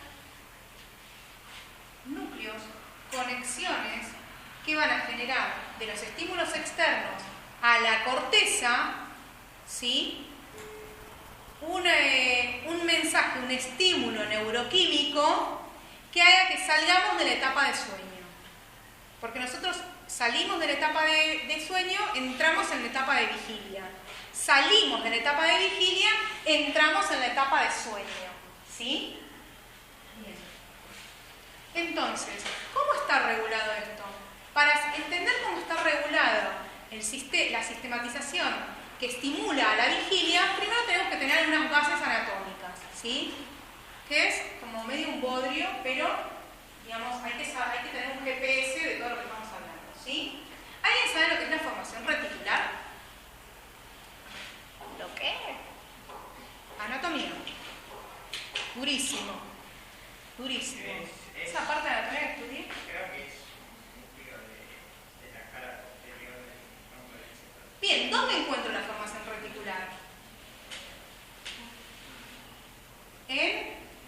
núcleos, conexiones que van a generar de los estímulos externos a la corteza, ¿sí? Un mensaje, un estímulo neuroquímico que haga que salgamos de la etapa de sueño. Porque nosotros salimos de la etapa de sueño, entramos en la etapa de vigilia. Salimos de la etapa de vigilia, entramos en la etapa de sueño, ¿sí? Bien. Entonces, ¿cómo está regulado esto? Para entender cómo está regulado la sistematización que estimula a la vigilia, primero tenemos que tener unas bases anatómicas, ¿sí? que es como medio un bodrio, pero digamos, hay que tener un GPS de todo lo que estamos hablando, ¿sí? ¿Alguien sabe lo que es la formación reticular? ¿Lo qué? Anatomía. Durísimo. Durísimo. Esa parte de anatomía que estudié.
Creo que es un núcleo de la cara posterior del tronco del encéfalo.
Bien, ¿dónde encuentro la formación reticular?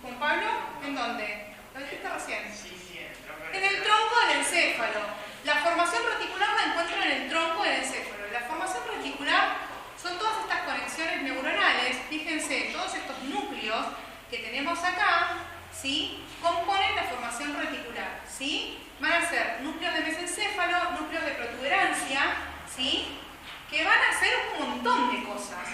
¿Juan Pablo? ¿En dónde? ¿Lo dijiste recién?
Sí,
en el tronco del encéfalo. La formación reticular la encuentro en el tronco del encéfalo. La formación reticular son todas estas conexiones neuronales. Fíjense, todos estos núcleos que tenemos acá, ¿sí?, componen la formación reticular, ¿sí? Van a ser núcleos de mesencéfalo, núcleos de protuberancia, ¿sí?, que van a hacer un montón de cosas,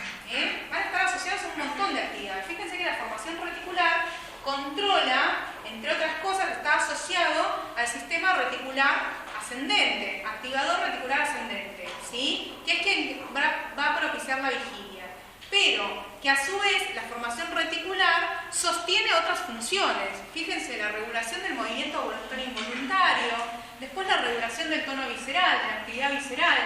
van a estar asociados a un montón de actividades. Fíjense que la formación reticular controla, entre otras cosas, está asociado al sistema reticular ascendente, activador reticular ascendente, ¿sí?, que es quien va a propiciar la vigilia, pero que a su vez la formación reticular sostiene otras funciones. Fíjense, la regulación del movimiento voluntario e involuntario, después la regulación del tono visceral, de la actividad visceral,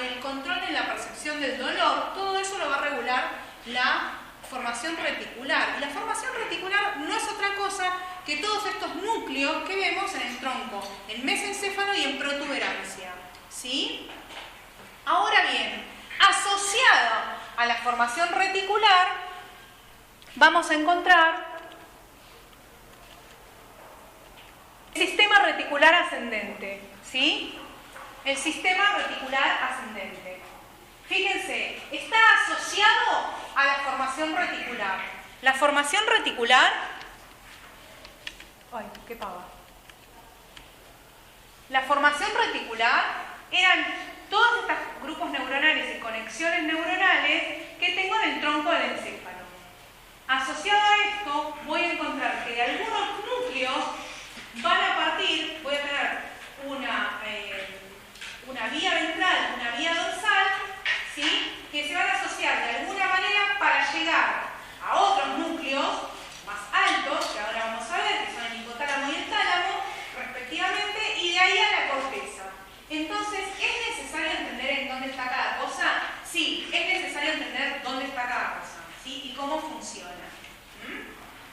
el control en la percepción del dolor, todo eso lo va a regular la formación reticular. Y la formación reticular no es otra cosa que todos estos núcleos que vemos en el tronco, en mesencéfalo y en protuberancia, ¿sí? Ahora bien, asociado a la formación reticular vamos a encontrar el sistema reticular ascendente, ¿sí? El sistema reticular ascendente. Fíjense, está asociado a la formación reticular. La formación reticular... ¡Ay, qué pava! La formación reticular eran todos estos grupos neuronales y conexiones neuronales que tengo en el tronco del encéfalo. Asociado a esto, voy a encontrar que de algunos núcleos van a partir, voy a tener una vía ventral, una vía dorsal, ¿sí?, que se van a asociar de alguna manera para llegar a otros núcleos más altos, que ahora vamos a ver, que son el hipotálamo y el tálamo, respectivamente, y de ahí a la corteza. Entonces, ¿es necesario entender en dónde está cada cosa? Sí, es necesario entender dónde está cada cosa, ¿sí?, y cómo funciona.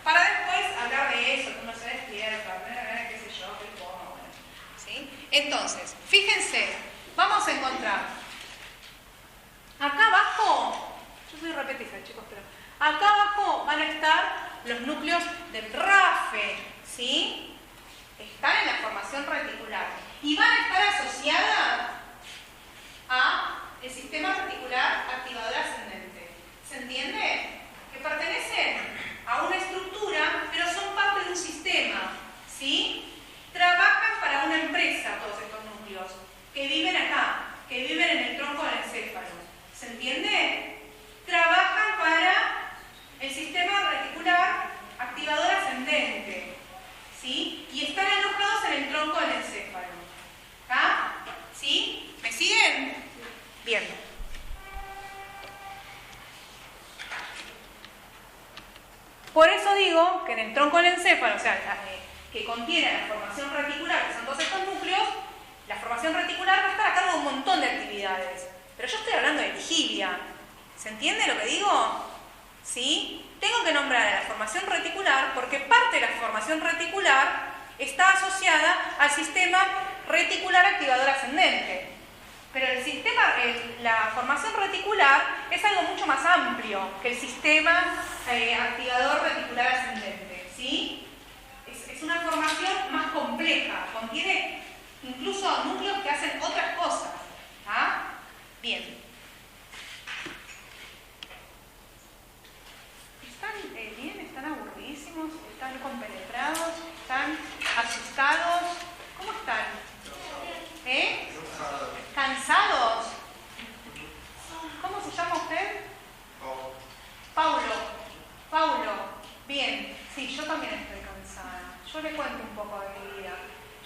Para después hablar de eso, que uno se despierta, qué sé yo, qué cómo, bueno, ¿sí? Entonces, fíjense, vamos a encontrar acá abajo, yo soy repetiza, chicos, pero acá abajo van a estar los núcleos del RAFE, ¿sí? Están en la formación reticular y van a estar asociadas a el sistema reticular activador ascendente. ¿Se entiende? Que pertenecen a una estructura, pero son parte de un sistema, ¿sí? Trabajan para una empresa todos estos núcleos, que viven acá, que viven en el tronco del encéfalo. ¿Se entiende? Trabajan para el sistema reticular activador ascendente, ¿sí? Y están alojados en el tronco del encéfalo. ¿Acá? ¿Sí? ¿Me siguen? Bien. Por eso digo que en el tronco del encéfalo, o sea, que contiene la formación reticular, que son todos estos núcleos, la formación reticular va a estar a cargo de un montón de actividades. Pero yo estoy hablando de vigilia. ¿Se entiende lo que digo? ¿Sí? Tengo que nombrar a la formación reticular porque parte de la formación reticular está asociada al sistema reticular activador ascendente. Pero la formación reticular es algo mucho más amplio que el sistema activador reticular ascendente, ¿sí? Es una formación más compleja, contiene incluso núcleos que hacen otras cosas. ¿Ah? Bien. ¿Están bien? ¿Están aburridísimos? ¿Están compenetrados? ¿Están asustados? ¿Cómo están? ¿Cansados? ¿Cómo se llama usted? Paulo. Bien. Sí, yo también estoy cansada. Yo le cuento un poco de mi vida.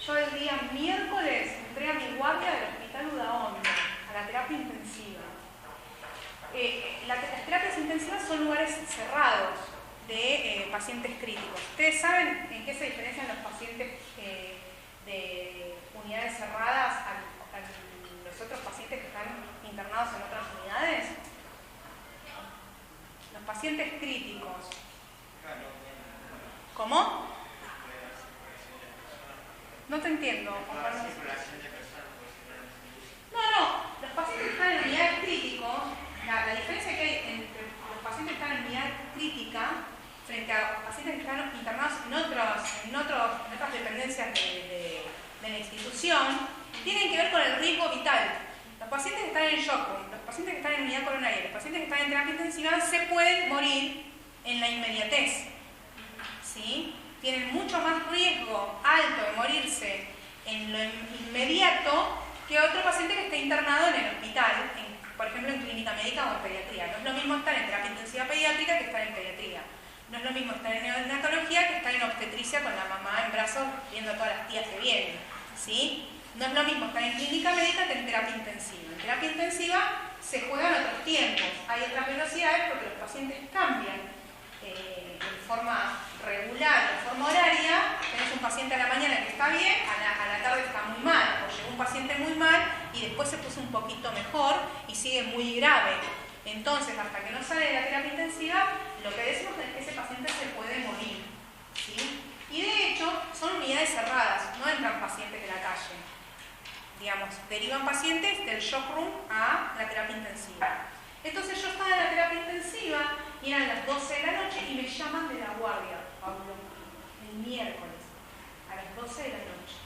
Yo el día miércoles entré a mi guardia del Hospital Udaondo, a la terapia intensiva. Las terapias intensivas son lugares cerrados, de pacientes críticos. ¿Ustedes saben en qué se diferencian los pacientes de unidades cerradas a los otros pacientes que están internados en otras unidades? Los pacientes críticos. ¿Cómo? No te entiendo. No. Los pacientes que están en unidades críticos, la diferencia que hay entre los pacientes que están en unidad crítica frente a pacientes que están internados en otras dependencias de la institución, tienen que ver con el riesgo vital. Los pacientes que están en shock room, los pacientes que están en unidad coronaria, los pacientes que están en terapia intensiva se pueden morir en la inmediatez. ¿Sí? Tienen mucho más riesgo alto de morirse en lo inmediato que otro paciente que esté internado en el hospital, por ejemplo en clínica médica o en pediatría. No es lo mismo estar en terapia intensiva pediátrica que estar en pediatría. No es lo mismo estar en neonatología que estar en obstetricia con la mamá en brazos viendo a todas las tías que vienen. ¿Sí? No es lo mismo estar en clínica médica que en terapia intensiva. En terapia intensiva se juegan otros tiempos, hay otras velocidades porque los pacientes cambian de forma regular, de forma horaria. Tenés un paciente a la mañana que está bien, a la tarde está muy mal, o llegó un paciente muy mal y después se puso un poquito mejor y sigue muy grave. Entonces, hasta que no sale de la terapia intensiva, lo que decimos es que ese paciente se puede morir. ¿Sí? Y de hecho, son unidades cerradas, no entran pacientes de la calle. Digamos, derivan pacientes del shock room a la terapia intensiva. Entonces yo estaba en la terapia intensiva y eran las 12 de la noche y me llaman de la guardia, Pablo, el miércoles, a las 12 de la noche.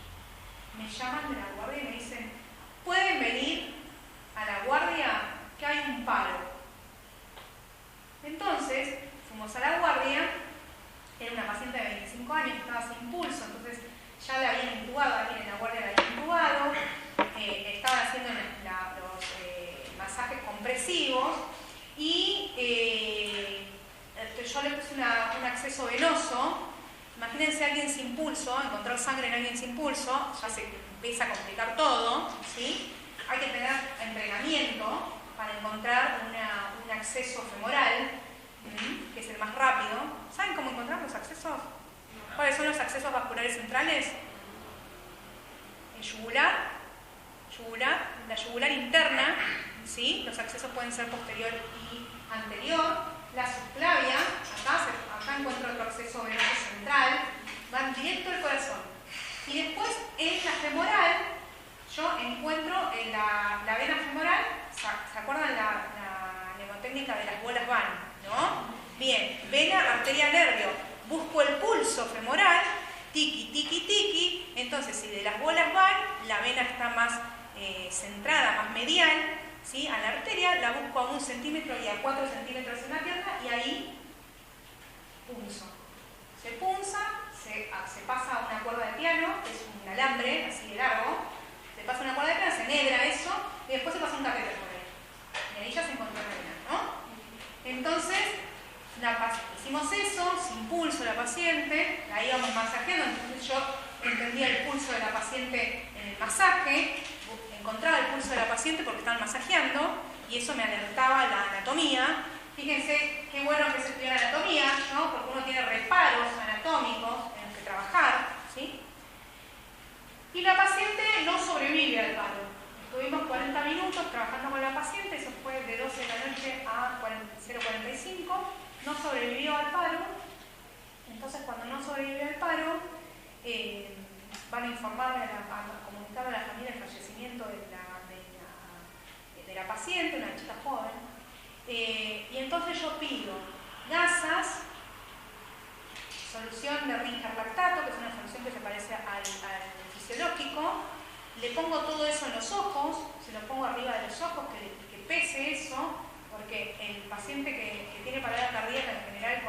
Me llaman de la guardia y me dicen, ¿pueden venir a la guardia que hay un paro? Entonces, fuimos a la guardia, era una paciente de 25 años, estaba sin pulso, entonces ya la habían intubado, alguien en la guardia la había intubado, estaban haciendo los masajes compresivos y yo le puse un acceso venoso. Imagínense a alguien sin pulso, encontrar sangre en alguien sin pulso, ya se empieza a complicar todo, ¿sí? Hay que tener entrenamiento para encontrar un acceso femoral, que es el más rápido. ¿Saben cómo encontrar los accesos? ¿Cuáles son los accesos vasculares centrales? El yugular, la yugular interna, ¿sí? Los accesos pueden ser posterior y anterior. La subclavia, acá encuentro otro acceso venoso central, van directo al corazón. Y después en la femoral, yo encuentro la vena femoral, ¿se acuerdan la mnemotécnica de las bolas van? ¿No? Bien, vena, arteria, nervio. Busco el pulso femoral, tiki, tiki, tiki. Entonces, si de las bolas van, la vena está más centrada, más medial, ¿sí? A la arteria, la busco a 1 centímetro y a 4 centímetros en la pierna y ahí punzo. Se punza, se pasa a una cuerda de piano, que es un alambre así de largo, se pasa una cuerda de piano, se negra eso y después se pasa un catéter por ahí. Y ahí ya se encontró la vena, ¿no? Entonces, hicimos eso, sin pulso la paciente, la íbamos masajeando, entonces yo entendía el pulso de la paciente en el masaje, encontraba el pulso de la paciente porque estaban masajeando y eso me alertaba la anatomía. Fíjense qué bueno que se estudiara anatomía, ¿no? Porque uno tiene reparos anatómicos en los que trabajar, ¿sí? Y la paciente no sobrevive al paro. Estuvimos 40 minutos trabajando con la paciente, eso fue de 12 de la noche a 0:45. No sobrevivió al paro. Entonces, cuando no sobrevive al paro, van a informarle, a comunicar a la familia el fallecimiento de la paciente, una chica joven. Y entonces yo pido gasas, solución de Ringer lactato, que es una solución que se parece al fisiológico. Le pongo todo eso en los ojos, se lo pongo arriba de los ojos, que pese eso, porque el paciente que tiene parada cardíaca en general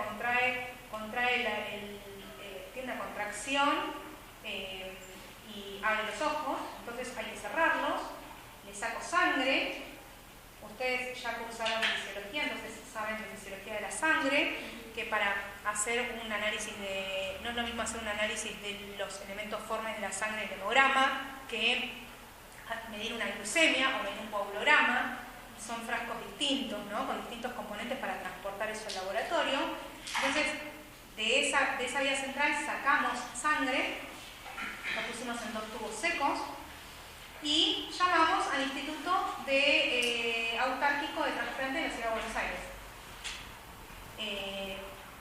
tiene una contracción y abre los ojos, entonces hay que cerrarlos, le saco sangre. Ustedes ya cursaron fisiología, entonces saben de fisiología de la sangre, que para hacer un análisis no es lo mismo hacer un análisis de los elementos formes de la sangre en hemograma que medir una glucemia o medir un coagulograma. Son frascos distintos, ¿no? Con distintos componentes para transportar eso al laboratorio. Entonces, esa vía central sacamos sangre, la pusimos en 2 tubos secos y llamamos al Instituto Autárquico de Trasplante de la Ciudad de Buenos Aires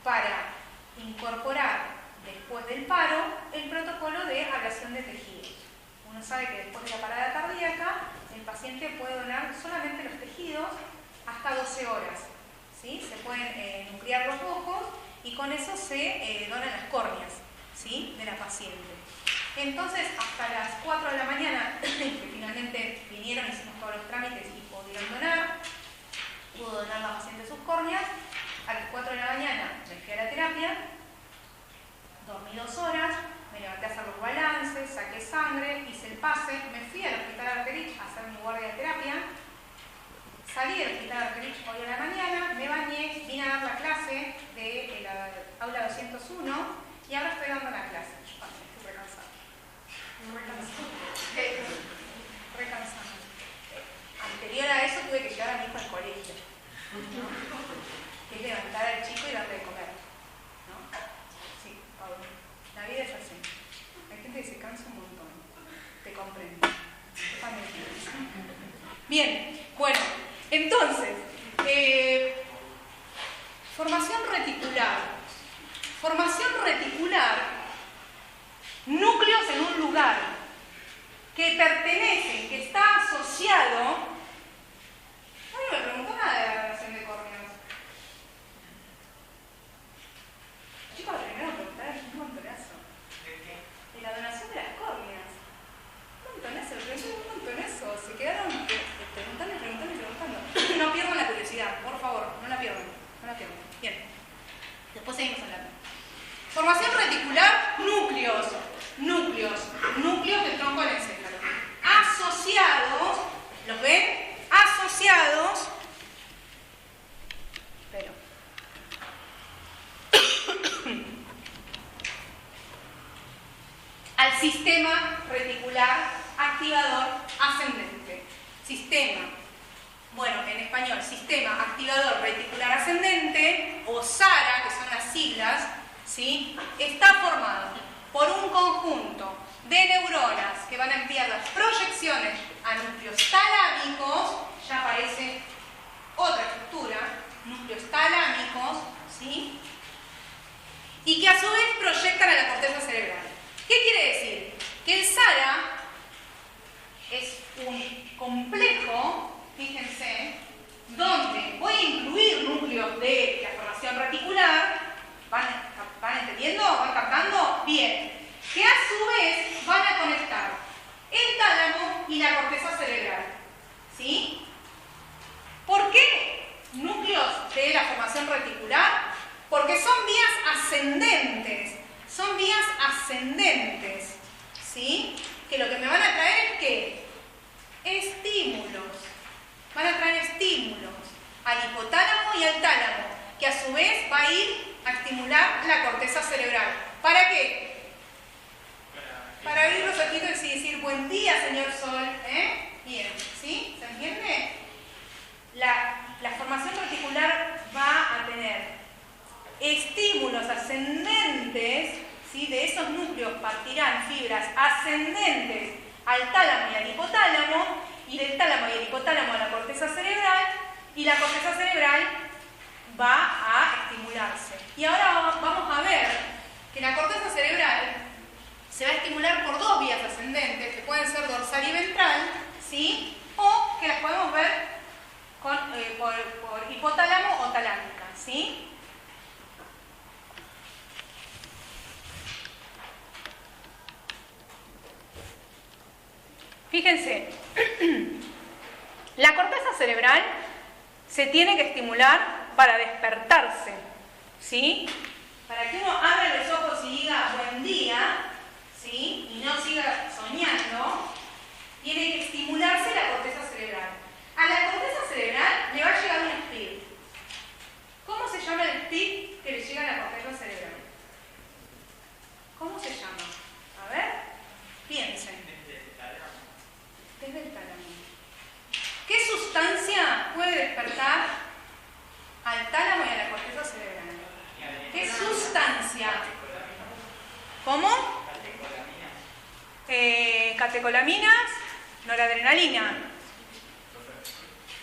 para incorporar después del paro el protocolo de ablación de tejidos. Uno sabe que después de la parada cardíaca el paciente puede donar solamente los tejidos hasta 12 horas. ¿Sí? Se pueden nuclear los ojos y con eso se donan las córneas, ¿sí? De la paciente. Entonces, hasta las 4 de la mañana, que finalmente vinieron, hicimos todos los trámites y pudieron donar, pudo donar la paciente sus córneas. A las 4 de la mañana me fui a la terapia, dormí 2 horas, me levanté a hacer los balances, saqué sangre, hice el pase, me fui al hospital Argerich a hacer mi guardia de terapia, salí del hospital Argerich hoy a la mañana, me bañé, vine a dar la clase de la aula 201 y ahora estoy dando la clase. Estoy recansada. Recansada. Anterior a eso tuve que llevar a mi hijo al colegio, ¿no? Que es levantar al chico y darle de comer, ¿no? Sí, Pablo. La vida es así. Hay gente que se cansa un montón. Te comprendo. Bien, bueno, entonces, formación reticular. Formación reticular, núcleos en un lugar que pertenece, que está asociado. Nadie me preguntó nada de la donación de córneas. Chicos, primero me preguntaron un montonazo. ¿De la donación de las córneas? Un montonazo, le pregunté un montonazo. Se quedaron preguntando. No pierdan la curiosidad, por favor, no la pierdan. Bien, después seguimos hablando. Formación reticular, núcleos del tronco del encéfalo. Asociados, ¿los ven? Asociados, pero al sistema reticular activador ascendente. Bueno, en español, sistema activador reticular ascendente, o SARA, que son las siglas, ¿sí? Está formado por un conjunto de neuronas que van a enviar las proyecciones a núcleos talámicos. Ya aparece otra estructura, núcleos talámicos, ¿sí? Y que a su vez proyectan a la corteza cerebral. ¿Qué quiere decir? Que el SARA es un complejo, fíjense, donde voy a incluir núcleos de la formación reticular. ¿Van entendiendo? ¿Van captando? Bien. Que a su vez van a conectar el tálamo y la corteza cerebral. ¿Sí? ¿Por qué núcleos de la formación reticular? Porque son vías ascendentes. ¿Sí? Que lo que me van a traer es ¿qué? Estímulos. Van a traer estímulos al hipotálamo y al tálamo, que a su vez va a ir a estimular la corteza cerebral. ¿Para qué? Para abrir los ojitos y decir buen día, señor Sol. Bien, ¿sí? ¿Se entiende? La formación reticular va a tener estímulos ascendentes, ¿sí? De esos núcleos partirán fibras ascendentes al tálamo y al hipotálamo, y del tálamo y el hipotálamo a la corteza cerebral, y la corteza cerebral va a estimularse. Y ahora vamos a ver que la corteza cerebral se va a estimular por 2 vías ascendentes, que pueden ser dorsal y ventral, ¿sí? O que las podemos ver por hipotálamo o talámica, ¿sí? Fíjense, la corteza cerebral se tiene que estimular para despertarse, ¿sí? Para que uno abra los ojos y diga buen día, ¿sí? Y no siga soñando, tiene que estimularse la corteza cerebral. A la corteza cerebral le va a llegar un speed. ¿Cómo se llama el speed que le llega a la corteza cerebral? ¿Cómo se llama? A ver, piensen. Desde el tálamo. ¿Qué sustancia puede despertar al tálamo y a la corteza cerebral? ¿Qué sustancia? ¿Cómo? Catecolaminas, noradrenalina.
¿No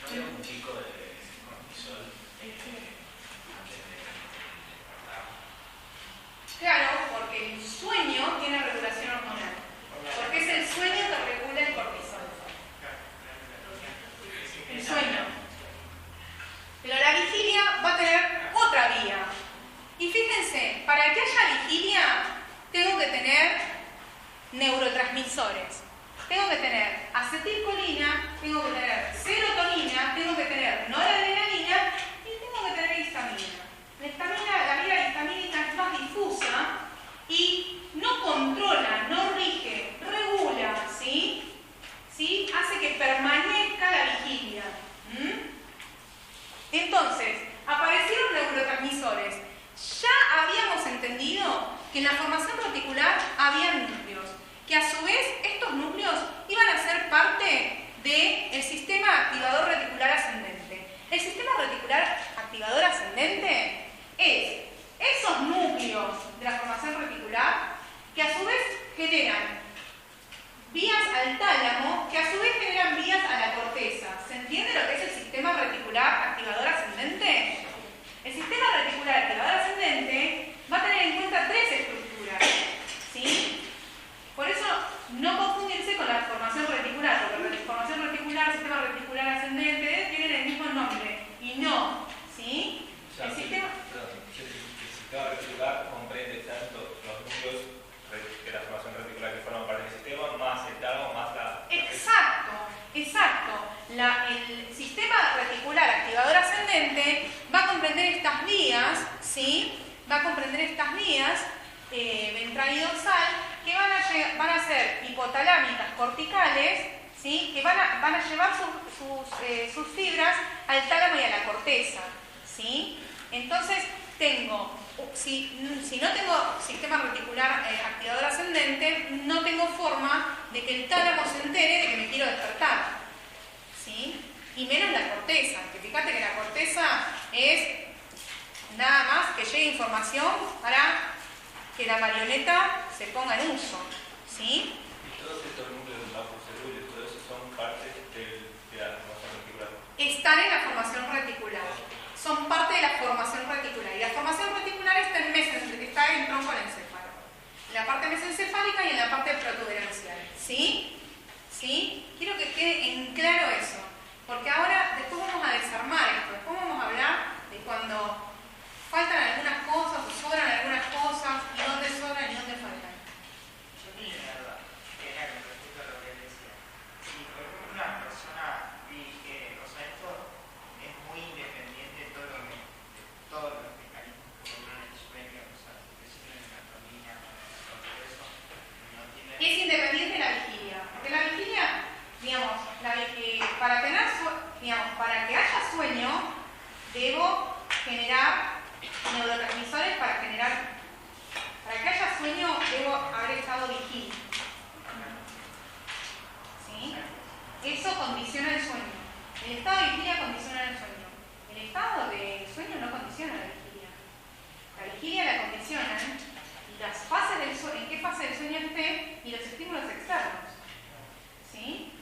había un chico de cortisol
Claro, porque el sueño tiene regulación hormonal. Porque es el sueño que regula el cortisol. El sueño. Pero la vigilia va a tener otra vía. Y fíjense, para que haya vigilia, tengo que tener neurotransmisores. Tengo que tener acetilcolina, tengo que tener serotonina, tengo que tener noradrenalina y tengo que tener histamina. La vía histamínica es más difusa y no controla, no rige, regula, ¿sí? ¿Sí? Hace que permanezca la vigilia. Entonces, aparecieron neurotransmisores. Ya habíamos entendido que en la formación reticular había núcleos, que a su vez estos núcleos iban a ser parte del sistema activador reticular ascendente. El sistema reticular activador ascendente es esos núcleos de la formación reticular que a su vez generan vías al tálamo, que a su vez generan vías a la corteza. ¿Se entiende lo que es el sistema reticular activador ascendente? El sistema reticular activador ascendente va a tener en cuenta tres estructuras, ¿sí? Por eso no confundirse con la formación reticular, porque la formación reticular, sistema reticular ascendente, tienen el mismo nombre, y no, ¿sí?
O sea,
el sistema
reticular comprende tanto los núcleos de la formación reticular que forman parte del sistema, más el tálamo, más la...
Exacto, exacto. El sistema reticular activador ascendente va a comprender estas vías, ¿sí? Va a comprender estas vías ventral y dorsal que van a ser hipotalámicas corticales, ¿sí? Que van a llevar sus fibras al tálamo y a la corteza, ¿sí? Entonces si no tengo sistema reticular activador ascendente, no tengo forma de que el tálamo se entere de que me quiero despertar, ¿sí? Y menos la corteza, que fíjate que la corteza es nada más que llegue información para que la marioneta se ponga en uso, ¿sí?
Y todos estos núcleos del bajo cerebro y todo eso son parte de la formación reticular.
Están en la formación reticular, son parte de la formación reticular. Y la formación reticular está en tronco encéfalo, en la parte mesencefálica y en la parte protuberancial, ¿sí? ¿Sí? Quiero que quede en claro eso, porque ahora después vamos a desarmar esto, después vamos a hablar de cuando faltan algunas cosas o sobran algunas cosas y dónde sobran y dónde faltan.
Yo tenía una duda, que era con respecto a lo que él decía. Si por ejemplo una persona, o sea, esto es muy independiente de todos los mecanismos que uno en el sueño, o sea, decirlo en anatomía, todo eso, no tiene...
Es independiente de la vigilia, porque la vigilia, digamos, para que haya sueño, debo generar neurotransmisores para que haya sueño, debo haber estado vigilia. ¿Sí? Eso condiciona el sueño. El estado de vigilia condiciona el sueño. El estado de sueño no condiciona la vigilia. La vigilia la condicionan las fases del sueño, en qué fase del sueño esté y los estímulos externos. ¿Sí?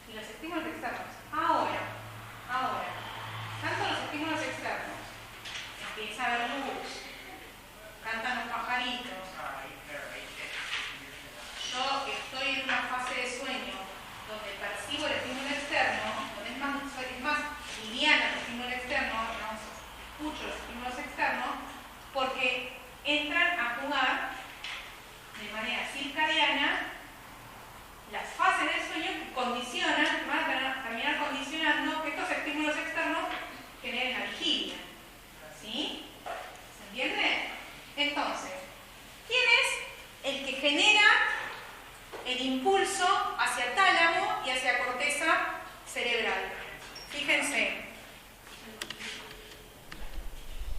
Y los estímulos externos. Ahora, tanto los estímulos externos, empieza a haber luz, cantan los pajaritos. Yo estoy en una fase de sueño donde percibo el estímulo externo, donde es más liviana el estímulo externo, digamos, escucho los estímulos externos, porque entran a jugar de manera circadiana las fases del sueño que condicionan, que van a terminar condicionando que estos estímulos externos generen la vigilia. ¿Sí? ¿Se entiende? Entonces, ¿quién es el que genera el impulso hacia tálamo y hacia corteza cerebral?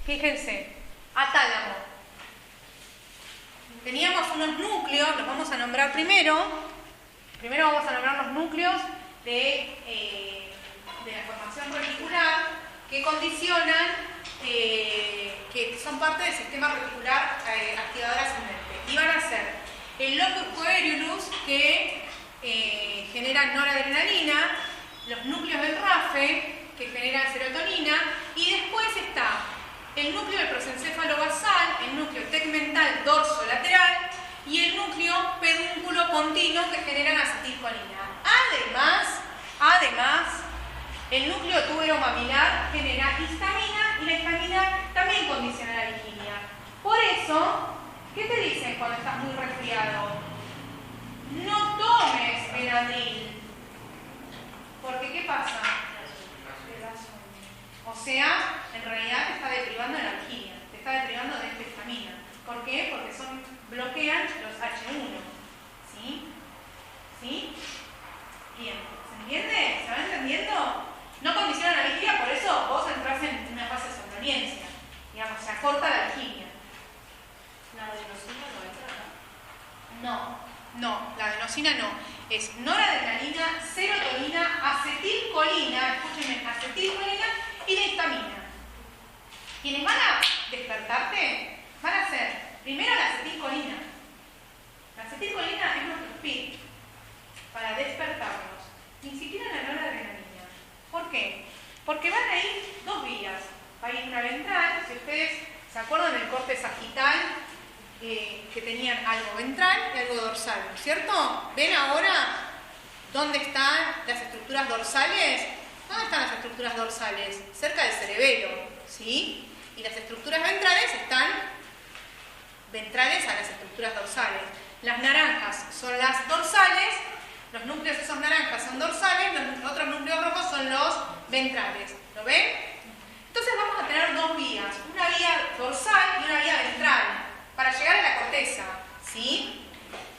Fíjense, a tálamo. Teníamos unos núcleos, los vamos a nombrar primero. Primero vamos a nombrar los núcleos de la formación reticular que condicionan que son parte del sistema reticular activador ascendente. Y van a ser el locus coeruleus, que genera noradrenalina, los núcleos del RAFE, que generan serotonina, y después está el núcleo del prosencéfalo basal, el núcleo tegmental dorsolateral y el núcleo pedúnculo pontino, que generan acetilcolina. Además, el núcleo túbero-mamilar genera histamina, y la histamina también condiciona la vigilia. Por eso, ¿qué te dicen cuando estás muy resfriado? No tomes Benadryl. Porque ¿qué pasa? O sea, en realidad te está deprivando de la vigilia, te está deprivando de esta histamina. ¿Por qué? Porque bloquean los H1. ¿Sí? ¿Sí? Bien. ¿Se entiende? ¿Se va entendiendo? No condicionan la vigilia, por eso vos entras en una fase de somnolencia. Digamos, se acorta la vigilia.
¿La adenosina no entra, no?
No, la adenosina no. Es noradrenalina, serotonina, acetilcolina, escúchenme, acetilcolina y la histamina. Quienes van a despertarte van a ser primero la acetilcolina. La acetilcolina es nuestro speed para despertarnos. Ni siquiera la noradrenalina. ¿Por qué? Porque van a ir dos vías. Va a ir una ventral, si ustedes se acuerdan del corte sagital, que tenían algo ventral y algo dorsal, ¿cierto? ¿Ven ahora dónde están las estructuras dorsales? ¿Dónde están las estructuras dorsales? Cerca del cerebelo, ¿sí? Y las estructuras ventrales están ventrales a las estructuras dorsales. Las naranjas son las dorsales, los núcleos esos naranjas son dorsales, los otros núcleos rojos son los ventrales. ¿Lo ven? Entonces vamos a tener dos vías, una vía dorsal y una vía ventral, para llegar a la corteza, ¿sí?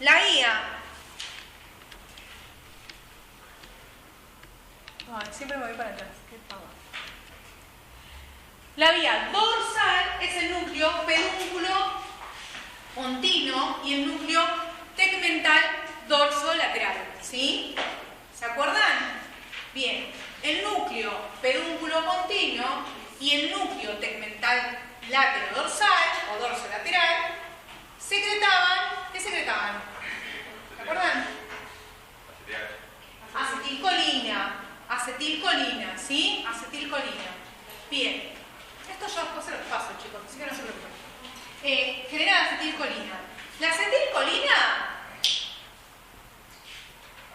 La vía... Ay, siempre me voy para atrás, qué pavo. La vía dorsal es el núcleo pedúnculo pontino y el núcleo tegmental dorsolateral, ¿sí? ¿Se acuerdan? Bien, el núcleo pedúnculo pontino y el núcleo tegmental latero-dorsal o dorsolateral secretaban, ¿qué secretaban? ¿Se acuerdan? Acetilcolina, ¿sí? Acetilcolina. Bien, esto yo después se los paso, chicos, así que no se preocupen. Genera acetilcolina. La acetilcolina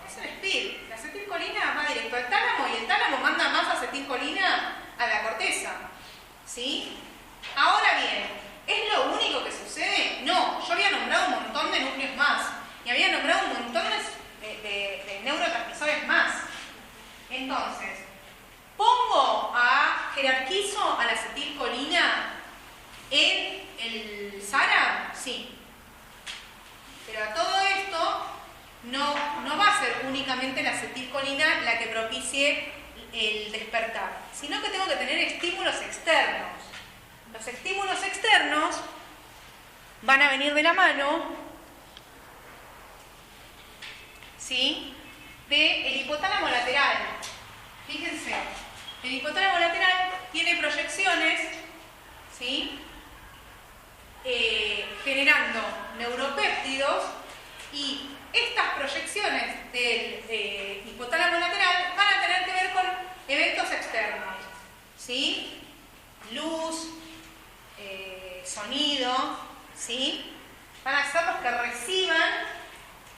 es un speed. La acetilcolina va directo al tálamo y el tálamo manda más acetilcolina a la corteza, ¿sí? Ahora bien, ¿es lo único que sucede? No, yo había nombrado un montón de núcleos más y había nombrado un montón de neurotransmisores más. Entonces, jerarquizo a la acetilcolina en el SARA, sí. Pero a todo esto no va a ser únicamente la acetilcolina la que propicie el despertar, sino que tengo que tener estímulos externos. Los estímulos externos van a venir de la mano, ¿sí?, del hipotálamo lateral. Fíjense, el hipotálamo lateral tiene proyecciones, ¿sí?, generando neuropéptidos, y estas proyecciones del hipotálamo lateral van a tener que ver con eventos externos, ¿sí?, luz, sonido, ¿sí?, van a ser los que reciban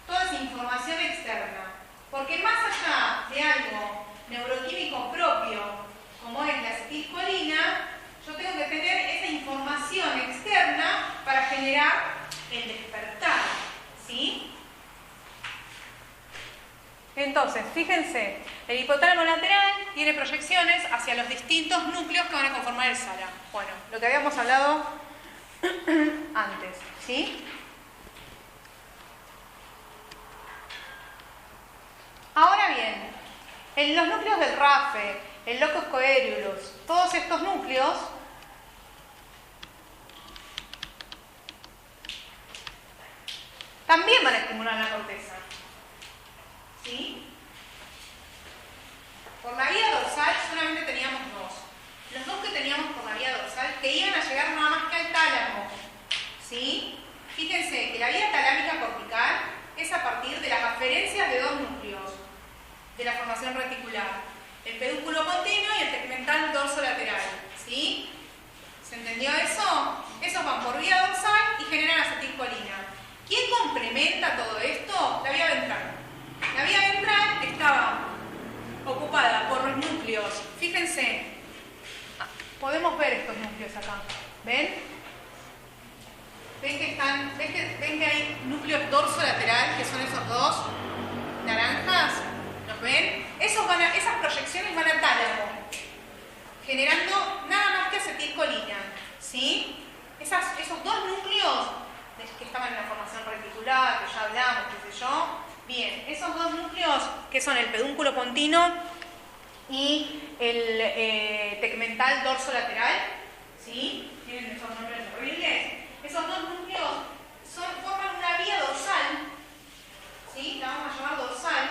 toda esa información externa. Porque más allá de algo neuroquímico propio, como es la acetilcolina, yo tengo que tener esa información externa para generar el despertar, ¿sí? Entonces, fíjense, el hipotálamo lateral tiene proyecciones hacia los distintos núcleos que van a conformar el SARA. Bueno, lo que habíamos hablado antes, ¿sí? Ahora bien, en los núcleos del RAFE, el locus coeruleus, todos estos núcleos también van a estimular la corteza, ¿sí? Por la vía dorsal solamente teníamos dos. Los dos que teníamos por la vía dorsal que iban a llegar nada más que al tálamo, ¿sí? Fíjense que la vía talámica cortical es a partir de las aferencias de dos núcleos de la formación reticular, el pedúnculo continuo y el tegmental dorsolateral, ¿sí? ¿Se entendió eso? Esos van por vía dorsal y generan acetilcolina. ¿Quién complementa todo esto? La vía ventral. La vía ventral estaba ocupada por los núcleos. Fíjense, podemos ver estos núcleos acá. ¿Ven? ¿Ven que hay núcleos dorsolateral, que son esos dos naranjas? ¿Los ven? Esas proyecciones van al tálamo, generando nada más que acetilcolina, ¿sí? Esos dos núcleos que estaban en la formación reticular, que ya hablamos, qué sé yo. Bien, esos dos núcleos que son el pedúnculo continuo y el tegmental dorsolateral, ¿sí? Tienen esos nombres horribles. Esos dos núcleos forman una vía dorsal, ¿sí? La vamos a llamar dorsal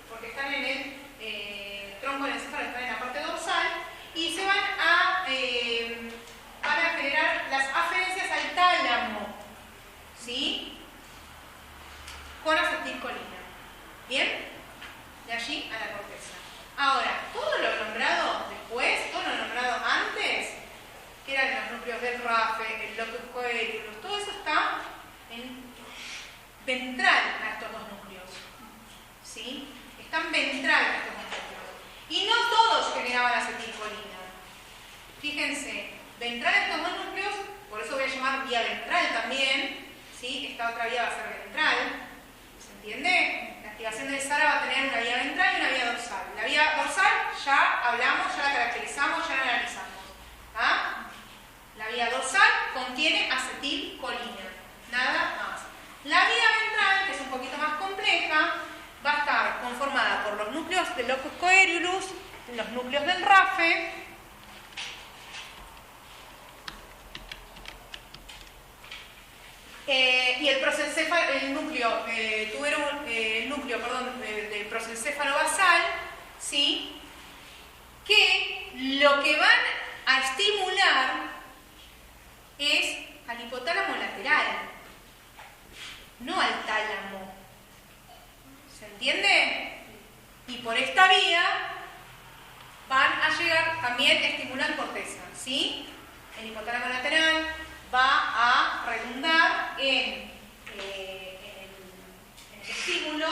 porque están en el tronco del encéfalo, están en la parte dorsal y se van a generar las aferencias al tálamo, ¿sí? Con acetilcolina. ¿Bien? De allí a la corteza. Ahora, todo lo nombrado después, todo lo nombrado antes, que eran los núcleos del RAFE, el locus coeruleus, todo eso está ventral a estos dos núcleos, ¿sí? Están ventral a estos dos núcleos. Y no todos generaban acetilcolina. Fíjense, ventral a estos dos núcleos, por eso voy a llamar vía ventral también, ¿sí? Esta otra vía va a ser ventral, ¿se entiende? La activación del SARA va a tener una vía ventral y una vía dorsal. La vía dorsal ya hablamos, ya la caracterizamos, ya la analizamos. ¿Ah? La vía dorsal contiene acetilcolina, nada más. La vía ventral, que es un poquito más compleja, va a estar conformada por los núcleos del locus coeruleus, los núcleos del RAFE, y el núcleo del prosencéfalo basal, ¿sí? Que lo que van a estimular es al hipotálamo lateral, no al tálamo. ¿Se entiende? Y por esta vía van a llegar, también estimulan corteza, ¿sí? El hipotálamo lateral va a redundar en el estímulo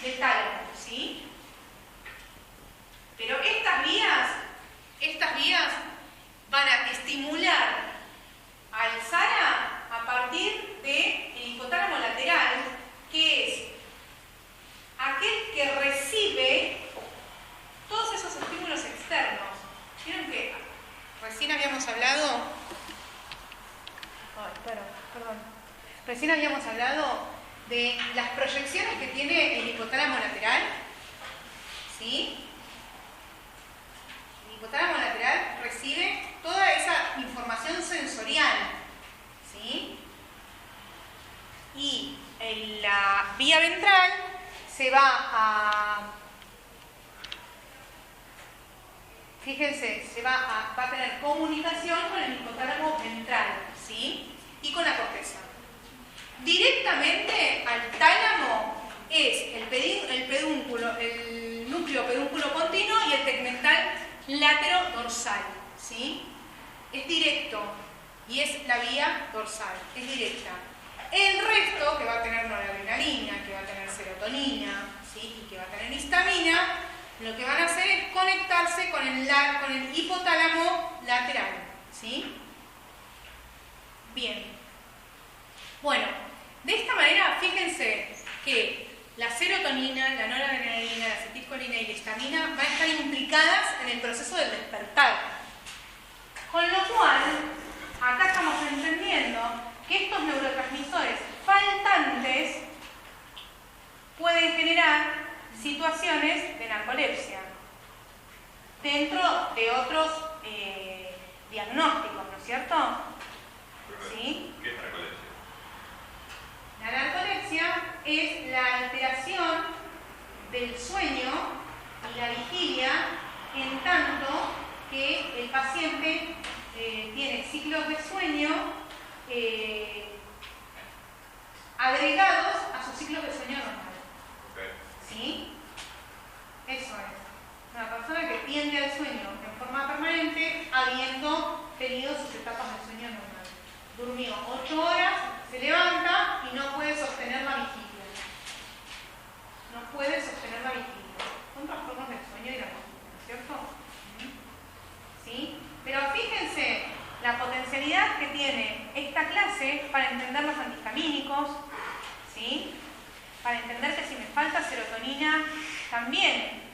del tálamo, ¿sí? Pero estas vías van a estimular al SARA a partir del hipotálamo lateral, que es aquel que recibe todos esos estímulos externos. ¿Vieron que recién habíamos hablado? Recién habíamos hablado de las proyecciones que tiene el hipotálamo lateral, ¿sí? El hipotálamo lateral recibe toda esa información sensorial, ¿sí? Y en la vía ventral se va a... Fíjense, va a tener comunicación con el hipotálamo ventral, ¿sí? Y con la corteza. Directamente al tálamo es el núcleo pedúnculo continuo y el tegmental látero dorsal, ¿sí? Es directo y es la vía dorsal, es directa. El resto, que va a tener noradrenalina, que va a tener serotonina, ¿sí? Y que va a tener histamina, lo que van a hacer es conectarse con el hipotálamo lateral, ¿sí? Bien. Bueno, de esta manera, fíjense que la serotonina, la noradrenalina, la acetilcolina y la histamina van a estar implicadas en el proceso del despertar. Con lo cual, acá estamos entendiendo que estos neurotransmisores faltantes pueden generar situaciones de narcolepsia dentro de otros diagnósticos, ¿no es cierto? ¿Sí?
¿Qué es narcolepsia?
La narcolepsia es la alteración del sueño y la vigilia en tanto que el paciente tiene ciclos de sueño agregados a sus ciclos de sueño normal. ¿Sí? Eso es. Una persona que tiende al sueño en forma permanente, habiendo tenido sus etapas de sueño normal. Durmió 8 horas, se levanta y no puede sostener la vigilia. No puede sostener la vigilia. Son trastornos del sueño y la vigilia, ¿no es cierto? ¿Sí? Pero fíjense la potencialidad que tiene esta clase para entender los antihistamínicos, ¿sí? Para entender que si me falta serotonina, también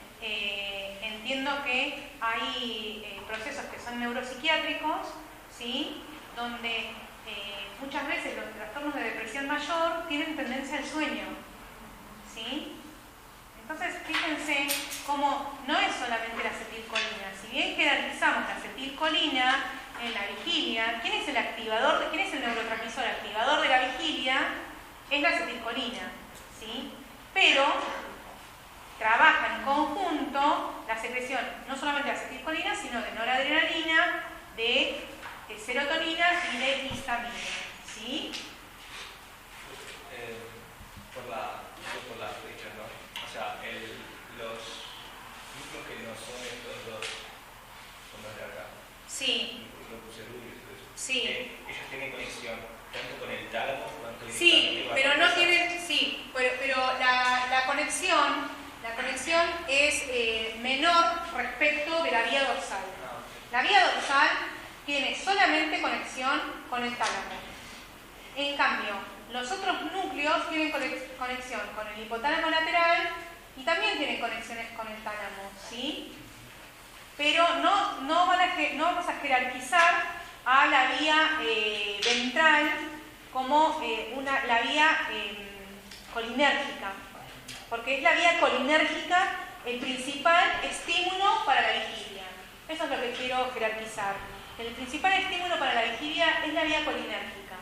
entiendo que hay procesos que son neuropsiquiátricos, ¿sí? Donde muchas veces los trastornos de depresión mayor tienen tendencia al sueño, ¿sí? Entonces, fíjense cómo no es solamente la acetilcolina. Si bien jerarquizamos la acetilcolina en la vigilia, ¿quién es el activador? ¿Quién es el neurotransmisor activador de la vigilia? Es la acetilcolina, ¿sí? Pero trabaja en conjunto la secreción no solamente de acetilcolina, sino de noradrenalina, de serotonina y de histamina, ¿sí?
Por la fecha, ¿no? O sea, los núcleos que no son estos dos, son los de acá.
Sí.
Lo puse rubio y todo eso.
Sí.
Ellos tienen conexión tanto con el tálamo cuanto
Sí, pero no tienen, sí, pero la conexión es menor respecto de la vía dorsal. La vía dorsal tiene solamente conexión con el tálamo. En cambio, los otros núcleos tienen conexión con el hipotálamo lateral y también tienen conexiones con el tálamo, ¿sí? Pero no vamos a jerarquizar a la vía ventral como la vía colinérgica, porque es la vía colinérgica el principal estímulo para la vigilia. Eso es lo que quiero jerarquizar. El principal estímulo para la vigilia es la vía colinérgica.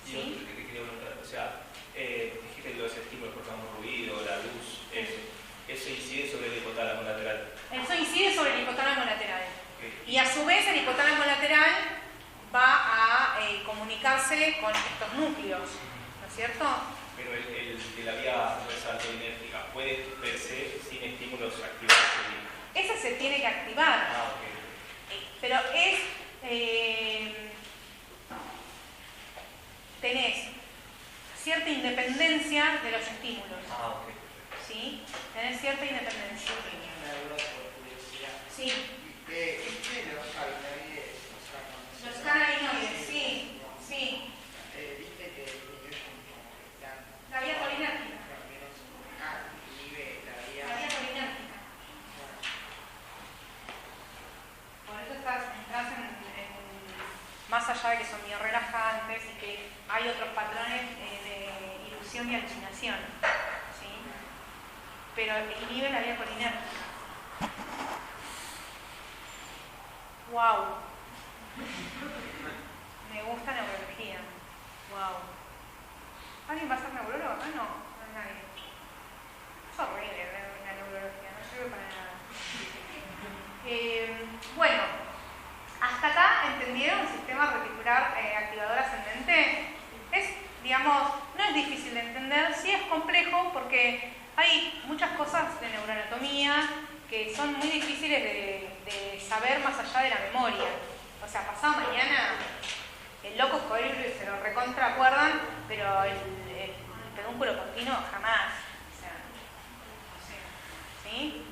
Y
¿Sí?
otro que te quería preguntar, o sea, dijiste los estímulos, por ejemplo, ruido, la luz, eso incide sobre el hipotálamo lateral.
Eso incide sobre el hipotálamo lateral.
Okay.
Y a su vez el hipotálamo lateral va a comunicarse con estos núcleos, ¿no es cierto?
Pero el de la vía dorsal colinérgica puede per se sin estímulos activar.
Ese se tiene que activar.
Ah, ok.
Pero tenés cierta independencia de los estímulos.
Ah, ok.
¿Sí? Tenés cierta independencia.
Yo tenía una duda por curiosidad.
Sí.
Los cannabinoides,
Los cannabinoides, sí. Sí.
viste que ellos como que están
La vía colinérgica.
inhibe la
La
vía.
vía colinérgica. Por eso entras más allá de que son bien relajantes y que hay otros patrones de ilusión y alucinación, ¿sí? Pero inhibe la vía colinérgica. ¡Wow! Me gusta neurología. ¡Wow! ¿Alguien va a ser neurólogo? Ah, no es nadie. Es horrible la neurología, no sirve para nada. Bueno, hasta acá entendieron el sistema reticular activador ascendente. Digamos, no es difícil de entender, sí es complejo porque hay muchas cosas de neuroanatomía que son muy difíciles de saber más allá de la memoria. O sea, pasado mañana el locus coeruleus se lo recontra acuerdan, pero el pedúnculo continuo jamás. O sea, no sé, ¿sí?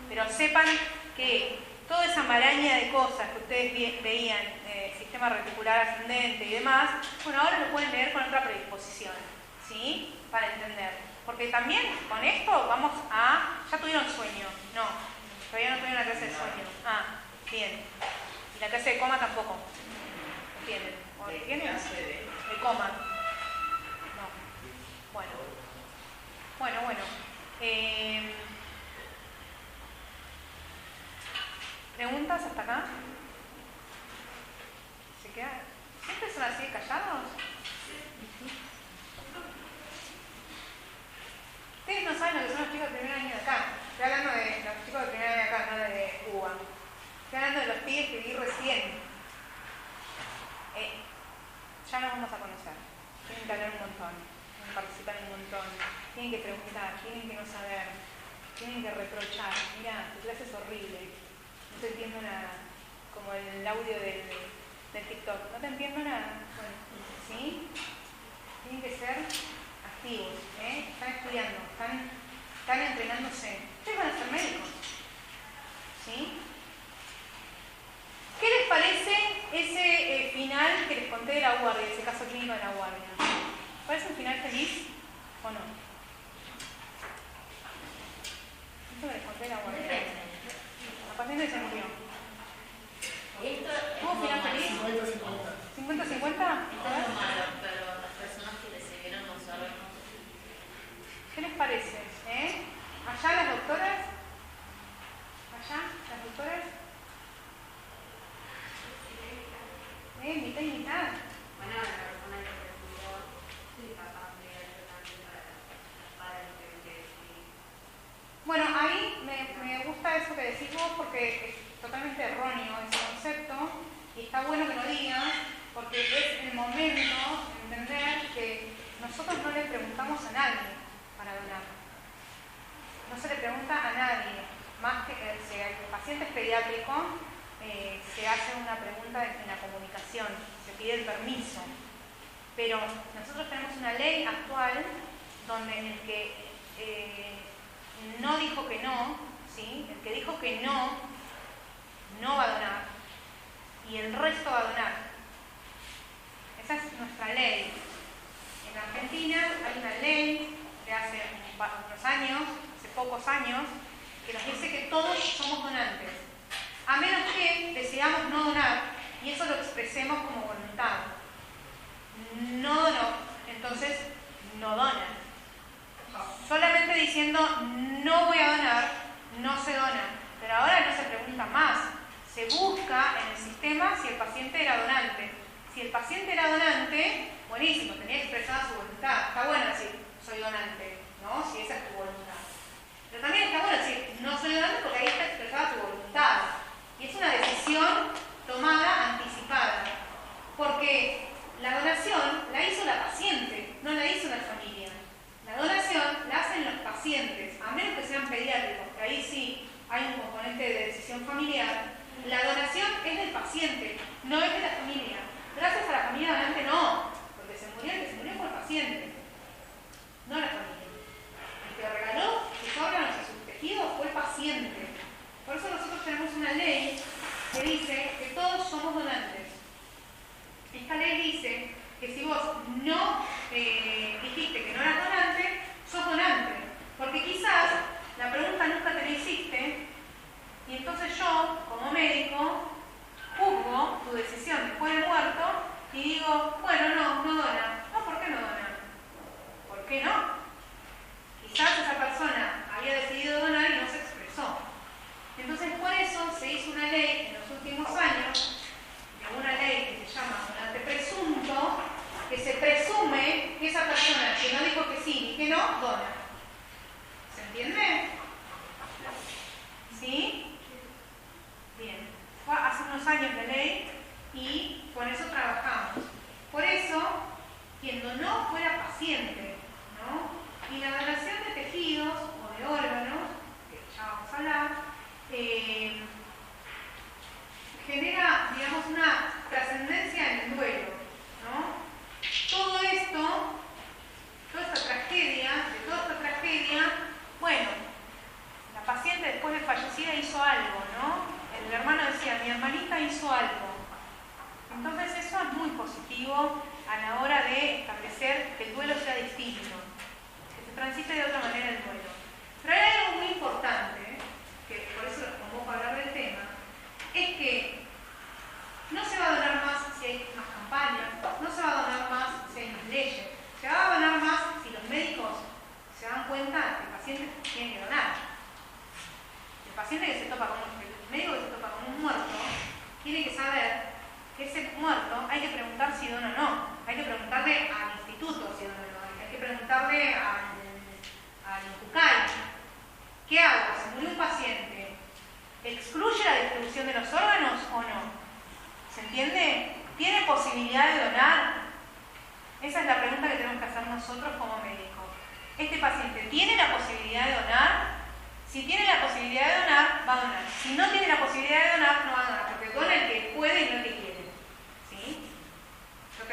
Pero sepan que toda esa maraña de cosas que ustedes veían, sistema reticular ascendente y demás, bueno, ahora lo pueden leer con otra predisposición, ¿sí? Para entender. Porque también con esto vamos a... ¿Ya tuvieron sueño? No, todavía no tuvieron la clase de sueño. Ah, bien. Y la clase de coma tampoco. ¿No tienen? ¿O tienen? De coma. No. Bueno. ¿Preguntas hasta acá? ¿Se quedan? ¿Siempre son así callados? Ustedes no saben lo que son los chicos de primer año de acá. Estoy hablando de los chicos de primer año de acá, no de Cuba. Estoy hablando de los pibes que vi recién. hacer. Tienen que hablar un montón, tienen que participar un montón, tienen que preguntar, tienen que no saber, tienen que reprochar. Mira, tu clase es horrible, no te entiendo nada. Como el audio del TikTok, no te entiendo nada. Bueno, ¿sí? Tienen que ser activos, están estudiando, están entrenándose. Ustedes van a ser médicos, ¿sí? ¿Qué les parece ese final que les conté de la guardia, ese caso clínico de la guardia? ¿Parece un final feliz o no? Esto que les conté de la guardia. La paciente se murió. ¿Tuvo un final feliz?
50-50.
¿50-50?
Esto es lo malo, pero las personas que le siguieron no sabemos.
¿Qué les parece? ¿Allá las doctoras? ¿Allá las doctoras? Mitad y mitad.
Bueno, la persona que estuvo, sí, capaz de ayudar para lo que decir.
Bueno, ahí me gusta eso que decís vos porque es totalmente erróneo ese concepto y está bueno que lo digas porque es el momento de entender que nosotros no le preguntamos a nadie para donar. No se le pregunta a nadie, más que si el paciente es pediátrico, se hace una pregunta en la comunicación, se pide el permiso. Pero nosotros tenemos una ley actual donde el que no dijo que no, ¿sí? El que dijo que no va a donar y el resto va a donar. Esa es nuestra ley. En Argentina hay una ley de hace unos años, hace pocos años, que nos dice que todos somos donantes, a menos que decidamos no donar y eso lo expresemos como voluntad. No donó, entonces no dona. Solamente diciendo no voy a donar, no se dona. Pero ahora no se pregunta más. Se busca en el sistema si el paciente era donante. Si el paciente era donante, buenísimo, tenía expresada su voluntad. Está bueno decir soy donante, ¿no? Si esa es tu voluntad. Pero también está bueno decir no soy donante porque ahí está expresada tu voluntad. Y es una decisión tomada anticipada. Porque la donación la hizo la paciente, no la hizo la familia. La donación la hacen los pacientes, a menos que sean pediátricos, que ahí sí hay un componente de decisión familiar. La donación es del paciente, no es de la familia. Gracias a la familia donante no, porque el que se murió fue el paciente, no la familia. El que regaló sus órganos y sus tejidos fue el paciente. Por eso nosotros tenemos una ley que dice que todos somos donantes. Esta ley dice que si vos no dijiste que no eras donante, sos donante. Porque quizás la pregunta nunca te la hiciste y entonces yo, como médico, juzgo tu decisión después de muerto y digo, bueno, no dona. No, ¿por qué no dona? ¿Por qué no? Quizás esa persona había decidido donar y no se expresó. Entonces por eso se hizo una ley en los últimos años, una ley que se llama donante presunto, que se presume que esa persona que no dijo que sí ni que no, dona. ¿Se entiende? ¿Sí? Bien. Fue hace unos años la ley y con eso trabajamos. Por eso, quien donó fue la paciente, ¿no? Y la donación de tejidos o de órganos, que ya vamos a hablar, genera, digamos, una trascendencia en el duelo, ¿no? Todo esto, toda esta tragedia, bueno, la paciente después de fallecida hizo algo, ¿no? El hermano decía, mi hermanita hizo algo. Entonces eso es muy positivo a la hora de establecer que el duelo sea distinto, que se transite de otra manera el duelo. Pero hay algo muy importante, que por eso los convoco a hablar del tema, es que no se va a donar más si hay más campañas. Esa es la pregunta que tenemos que hacer nosotros como médicos. ¿Este paciente tiene la posibilidad de donar? Si tiene la posibilidad de donar, va a donar. Si no tiene la posibilidad de donar, no va a donar, porque dona el que puede y no el que quiere. ¿Sí? Yo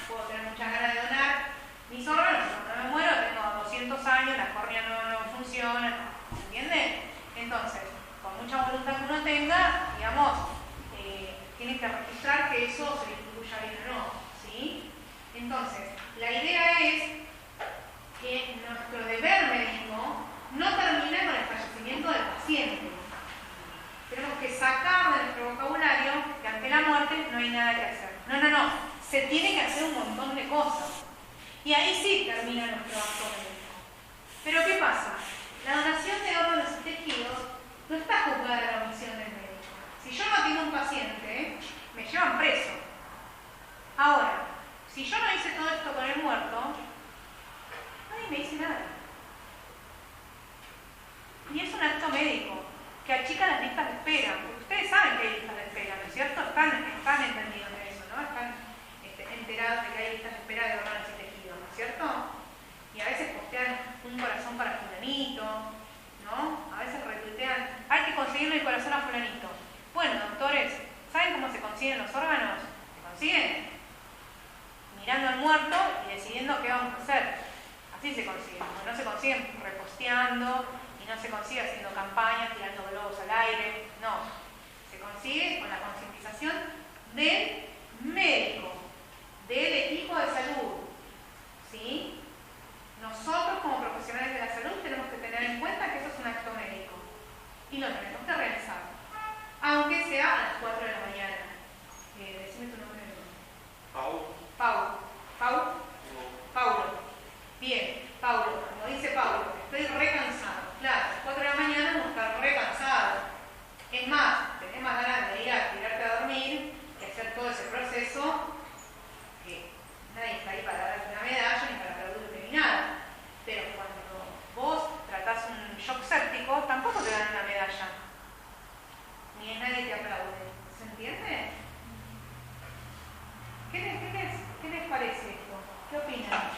puedo tener muchas ganas de donar mis órganos, no me muero, tengo 200 años, la córnea no funciona, ¿entiende? Entonces, con mucha voluntad que uno tenga, digamos, tiene que registrar que eso se distribuya bien o no, ¿sí? Entonces, la idea es que nuestro deber médico no termina con el fallecimiento del paciente. Tenemos que sacar de nuestro vocabulario que ante la muerte no hay nada que hacer. No. Se tiene que hacer un montón de cosas. Y ahí sí termina nuestro acto médico. Pero ¿qué pasa? La donación de órganos y tejidos no está juzgada a la omisión del médico. Si yo no atiendo a un paciente, me llevan preso. Ahora, si yo no hice todo esto con el muerto, nadie me dice nada. Y es un acto médico que achica las listas de espera. Porque ustedes saben que hay listas de espera, ¿no es cierto? Están entendidos de eso, ¿no? Están enterados de que hay listas de espera de órganos y tejidos, ¿no es cierto? Y a veces postean un corazón para fulanito, ¿no? A veces retuitean, hay que conseguirle el corazón a fulanito. Bueno, doctores, ¿saben cómo se consiguen los órganos? Se consiguen mirando al muerto y decidiendo qué vamos a hacer. Así se consiguen. No se consiguen reposteando y no se consigue haciendo campañas, tirando globos al aire. No. Se consigue con la concientización del médico, del equipo de salud. ¿Sí? Nosotros como profesionales de la salud tenemos que tener en cuenta que eso es un acto médico. Y lo tenemos que realizar. Aunque sea a las 4 de la mañana. Decime tu nombre. Paulo. Bien, Paulo. Como dice Paulo, estoy re cansado. Claro, a las 4 de la mañana uno está re cansado. Es más, tenés más ganas de ir a tirarte a dormir y hacer todo ese proceso que nadie está ahí para darte una medalla ni para aplaudirte ni nada. Pero cuando vos tratás un shock séptico, tampoco te dan una medalla. Ni nadie te aplaude. ¿Se entiende? ¿Qué les parece esto? ¿Qué opinan?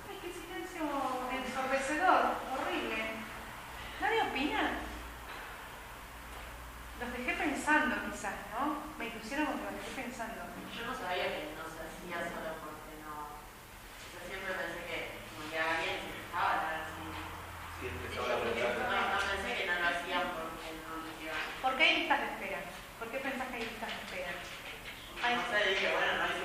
Ay, qué silencio ensordecedor, horrible. ¿Nadie opina? Los dejé pensando quizás, ¿no? Me impusieron porque los dejé pensando.
Yo no sabía que no se hacía solo porque no. Yo siempre pensé que como que alguien se dejaba hablar así.
Sí, empezaba a hablar.
No pensé que no lo hacían porque no lo hacían.
¿Por qué hay listas de espera? ¿Por qué pensás que hay listas de espera?
No sé, dije, bueno, no hay.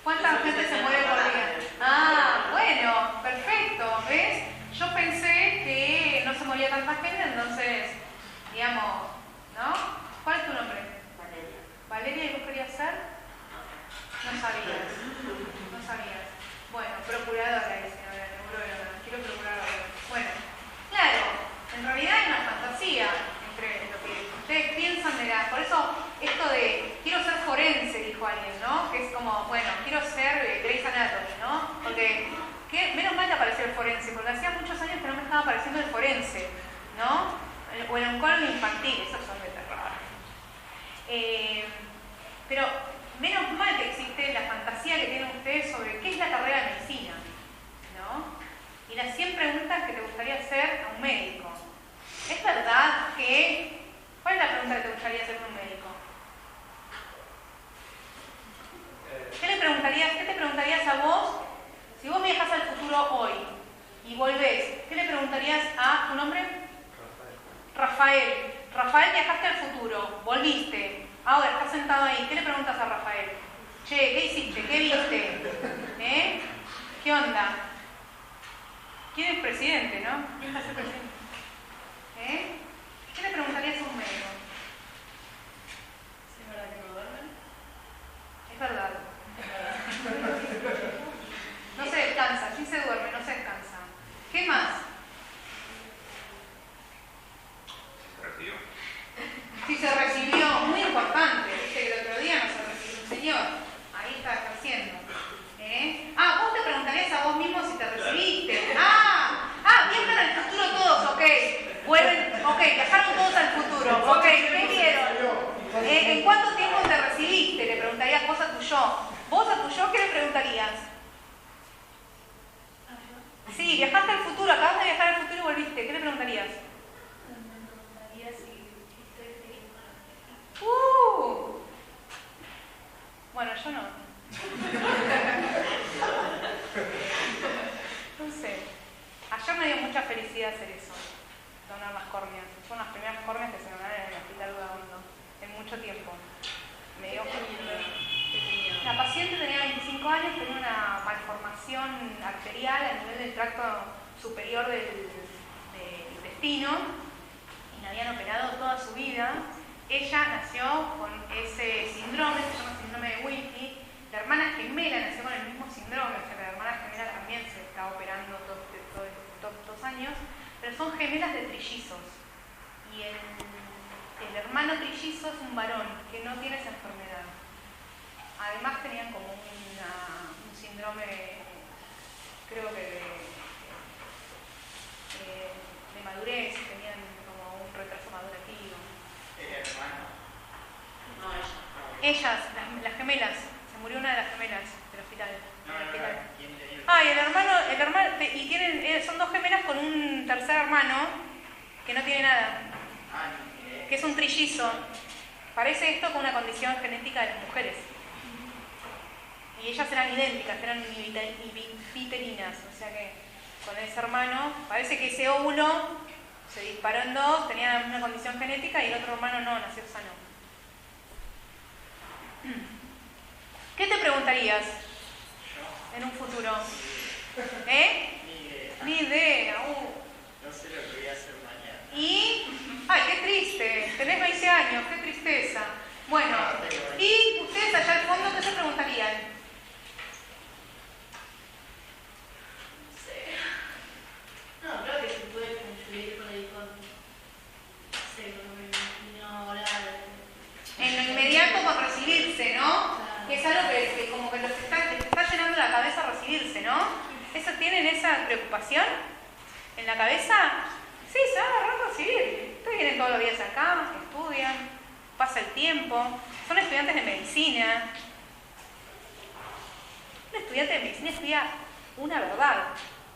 ¿Cuánta gente se muere por día? Ah, bueno, perfecto, ¿ves? Yo pensé que no se moría tanta gente, entonces, digamos, ¿no? ¿Cuál es tu nombre?
Valeria.
¿Valeria y vos querías ser? No sabías. No sabías. Bueno, procuradora, dice, ahora, neuróloga. Quiero procurar ahora. Bueno, claro, en realidad hay una fantasía entre lo que ustedes piensan de la... Por eso, esto de quiero ser forense, dijo alguien, ¿no? Que es como, bueno, quiero ser Grey's Anatomy, ¿no? Porque menos mal que apareció el forense, porque hacía muchos años que no me estaba apareciendo el forense, ¿no? O el oncólogo infantil, esos son de terror. Pero menos mal que existe la fantasía que tienen ustedes sobre qué es la carrera de medicina, ¿no? Y las 100 preguntas que te gustaría hacer a un médico. ¿Es verdad que... ¿Cuál es la pregunta que te gustaría hacer a un médico? ¿Qué te preguntarías a vos si vos viajas al futuro hoy y volvés? ¿Qué le preguntarías a tu nombre? Rafael. Rafael, viajaste al futuro, volviste. Ahora estás sentado ahí. ¿Qué le preguntas a Rafael? Che, ¿qué hiciste? ¿Qué viste? ¿Qué onda? ¿Quién es presidente, no? ¿Quién va a ser presidente? ¿Qué le preguntarías a un médico?
¿Es verdad que no duermen?
Es verdad. No se descansa, sí se duerme, no se descansa. ¿Qué más?
¿Se recibió?
Si se recibió, muy importante, viste que el otro día no se recibió un señor, ahí está ejerciendo. Vos te preguntarías a vos mismo si te recibiste. Viajan al futuro todos, ok. Vuelven, ok, viajaron todos al futuro, ok, ¿qué vieron? ¿En cuánto tiempo te recibiste? Le preguntaría yo. Vos a tu yo, ¿qué le preguntarías? Sí, viajaste al futuro, acabas de viajar al futuro y volviste. ¿Qué le preguntarías?
Me preguntaría si estoy feliz con lo que
Bueno, yo no. No sé. Ayer me dio mucha felicidad hacer eso. Donar las córneas. Fueron las primeras córneas que se donaron en el hospital Udaondo. En mucho tiempo. Me dio... La paciente tenía 25 años, tenía una malformación arterial a nivel del tracto superior del intestino y la habían operado toda su vida. Ella nació con ese síndrome, se llama síndrome de Wilkie. La hermana gemela nació con el mismo síndrome, o sea, la hermana gemela también se está operando todos estos años, pero son gemelas de trillizos. Y el hermano trillizo es un varón que no tiene esa enfermedad. Además tenían como un síndrome, creo que de madurez, tenían como un retraso madurativo.
¿El hermano?
No, ella.
Ellas, las gemelas, se murió una de las gemelas del hospital.
No, ¿quién le dio?
Ah, y el hermano, y tienen, son dos gemelas con un tercer hermano que no tiene nada, que es un trillizo. Parece esto con una condición genética de las mujeres. Y ellas eran idénticas, eran biterinas, o sea que con ese hermano, parece que ese óvulo se disparó en dos, tenía la misma condición genética y el otro hermano no, nació sano. ¿Qué te preguntarías en un futuro? Ni idea.
No sé lo que voy a hacer mañana.
Y, ay, qué triste, tenés 20 años, qué tristeza. Bueno, y ustedes allá al fondo, ¿qué se preguntarían?
No, creo que se puede construir con el con. No sé, como me imagino ahora.
En lo inmediato con recibirse, ¿no? Que es algo que como que les está llenando la cabeza recibirse, ¿no? ¿Eso tienen esa preocupación en la cabeza? Sí, se van a agarrar a recibir. Ustedes vienen todos los días acá, estudian, pasa el tiempo, son estudiantes de medicina. Un estudiante de medicina estudia una verdad.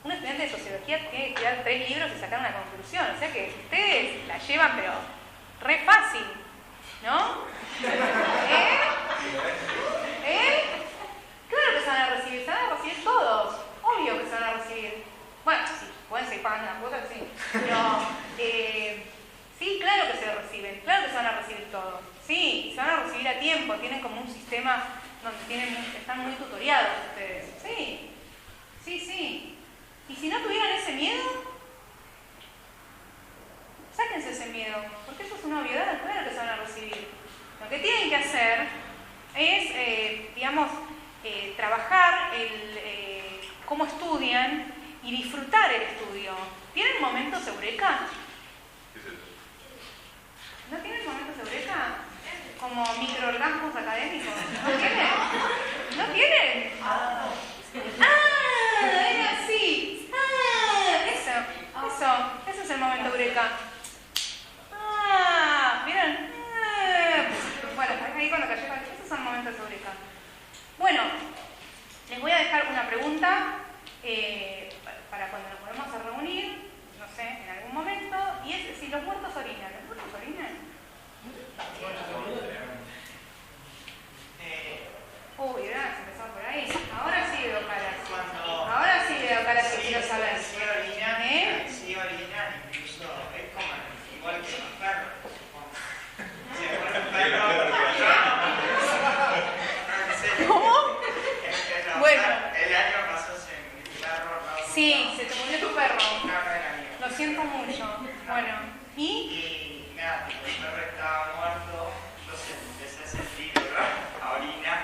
Un estudiante de sociología tiene que estudiar 3 libros y sacar una conclusión. O sea que ustedes la llevan, pero re fácil, ¿no? Claro que se van a recibir todos. Obvio que se van a recibir. Bueno, sí, pueden seguir pagando las cuotas, sí. Pero, sí, claro que se reciben, claro que se van a recibir todos. Sí, se van a recibir a tiempo, tienen como un sistema donde están muy tutoriados ustedes. Sí, sí, sí. Y si no tuvieran ese miedo, sáquense ese miedo, porque eso es una obviedad, claro que se van a recibir. Lo que tienen que hacer es, digamos, trabajar cómo estudian y disfrutar el estudio. ¿Tienen momentos eureka?
¿Qué es eso?
¿No tienen momentos eureka? Como microorgasmos académicos. ¿No tienen? ¿No tienen? ¡Ah! ¡Era así! ¡Ah! Eso es el momento eureka. ¡Ah! ¿Vieron? Bueno, ahí cuando cayó, esos son momentos eureka. Bueno, les voy a dejar una pregunta para cuando nos volvamos a reunir, no sé, en algún momento, y es si los muertos orinan. ¿Los muertos orinan? Uy, gracias, empezamos por ahí. Ahora sí veo caras. Ahora sí veo caras que quiero saber.
Sí orinan, incluso es como igual que los perros. Si fuera un perro,
¿Cómo? Bueno.
El año pasó sin mi perro.
Sí, se te murió tu perro.
No era mío.
Lo siento mucho. Bueno, ¿y?
Y nada, tipo, el perro estaba muerto, entonces empecé a sentir a orina.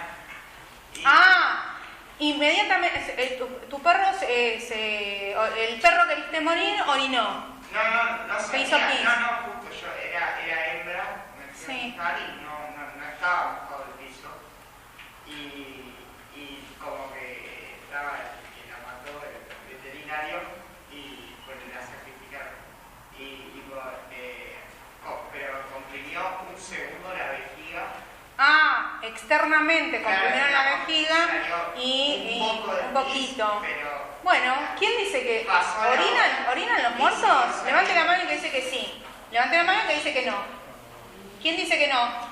Inmediatamente, tu perro, el perro que viste morir, orinó.
No
Se hizo
sabía,
pis.
no, justo yo era hembra, me fui
Sí.
a buscar y no estaba bajo el piso. Y como que estaba que la mató el veterinario y pues la sacrificaron. Pero comprimió un segundo la vejiga.
externamente comprimieron la vejiga y un poquito. Bueno, ¿quién dice que orinan los muertos? Levante la mano el que dice que sí. Levante la mano el que dice que no. ¿Quién dice que no?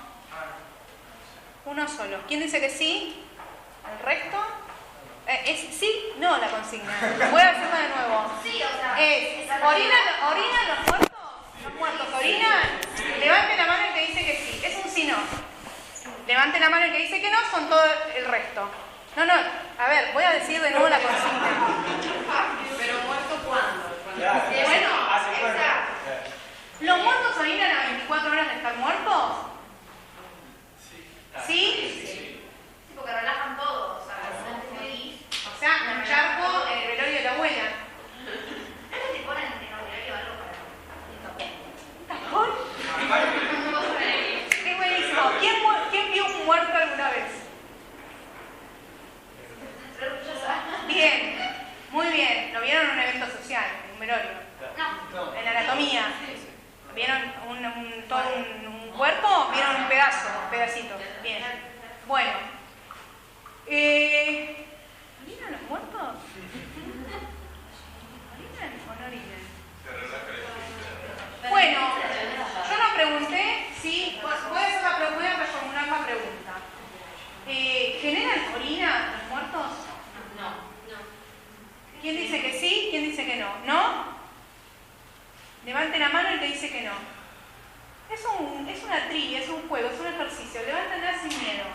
Uno solo. ¿Quién dice que sí? ¿El resto? ¿Es sí? No la consigna. Voy a hacerla de nuevo.
Sí, o sea,
¿Orinan los muertos? ¿Los muertos orinan? Levante la mano el que dice que sí. Es un sí no. Levante la mano el que dice que no, son todo el resto. No, a ver, voy a decir de nuevo la consigna.
¿Pero muerto cuándo?
Bueno, ¿los muertos orinan a 24 horas de estar muertos? ¿Sí?
sí, porque relajan todo, o sea, es feliz.
O sea, me encharco en el velorio de la abuela.
Es que te ponen en el horario algo para un tapón.
¿Un tapón? Es buenísimo. ¿Quién vio un muerto alguna vez? Bien, muy bien. ¿Lo vieron en un evento social, en un velorio?
No.
En la anatomía. ¿Vieron todo un cuerpo? ¿Vieron un pedacito? Bien. Bueno. ¿Orinan los muertos? ¿Orinan o no orinan? Bueno, yo no pregunté si... Voy a reformular la pregunta. ¿Generan orina los muertos?
No.
¿Quién dice que sí? ¿Quién dice que no? ¿No? Levante la mano el que dice que no. Es una trivia, es un juego, es un ejercicio. Levántenla sin miedo.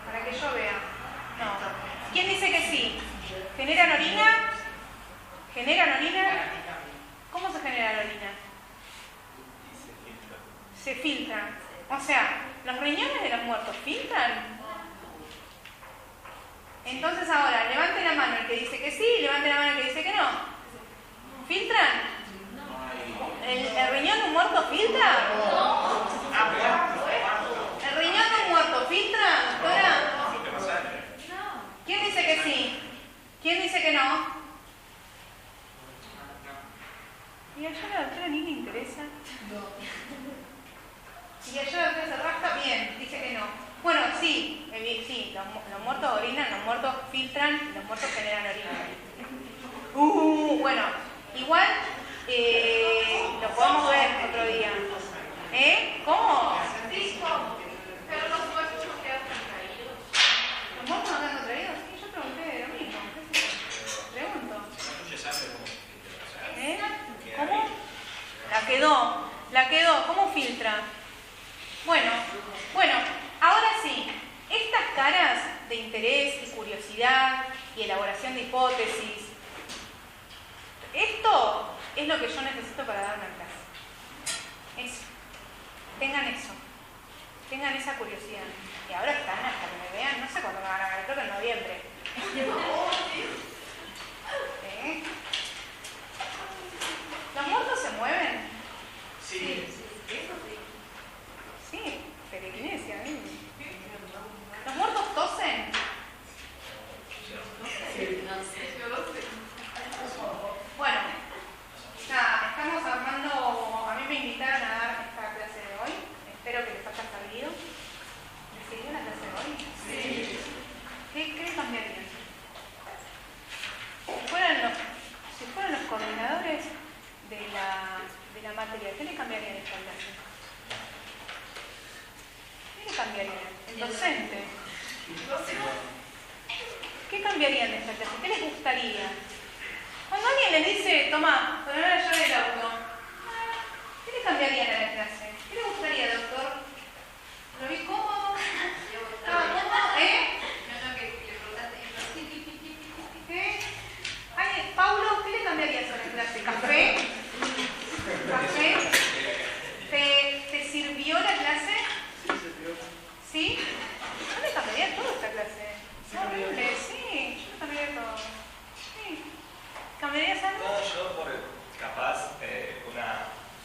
Para que yo vea. No. ¿Quién dice que sí? ¿Generan orina? ¿Generan orina? ¿Cómo se genera la orina? Se filtran. O sea, ¿los riñones de los muertos filtran? Entonces ahora, levante la mano el que dice que sí y levante la mano el que dice que no. ¿Filtran? ¿El riñón de un muerto filtra? ¿El riñón de un muerto filtra, doctora? ¿Quién dice que sí? ¿Quién dice que no? ¿Y allá la doctora ni le interesa? ¿Y allá la doctora se rasca? Bien, dice que no. Bueno, sí, los muertos orinan, los muertos filtran, los muertos generan orina. Bueno, igual lo podemos ver otro día. ¿Cómo?
Sí, ¿cómo? Pero los muertos no quedan contraídos.
¿Los muertos no quedan contraídos? Sí, yo pregunté lo mismo. Pregunto. ¿Cómo? La quedó. ¿Cómo filtra? Bueno, ahora sí, estas caras de interés y curiosidad y elaboración de hipótesis, esto es lo que yo necesito para dar una clase. Eso. Tengan esa curiosidad. Y ahora están hasta que me vean, no sé cuándo me van a ver, creo que en noviembre. ¿Los muertos se mueven?
Sí.
Sí, telequinesia, ¿eh? ¿Los muertos tosen? Bueno, nada, estamos armando, a mí me invitaron a dar esta clase de hoy, espero que les haya servido. ¿Les sirvió la clase de hoy? Sí. ¿Qué les cambiarían? Si fueran los coordinadores de la materia, ¿qué le cambiarían a esta clase? ¿Qué le cambiarían? ¿El docente? ¿Qué cambiarían de esta clase? ¿Qué les gustaría? Cuando alguien les dice, toma, poner la llave del auto, ¿qué le cambiarían a la clase? ¿Qué le gustaría, doctor? ¿Lo vi cómodo? ¿Estaba cómodo? Paulo, ¿qué le cambiarías a la clase? ¿Café? ¿Café? ¿Te sirvió la clase? ¿Sí? Yo le cambiaría toda esta clase. Es horrible, sí. Yo le cambiaría todo. Sí. ¿Cambiarías algo?
No, yo por capaz una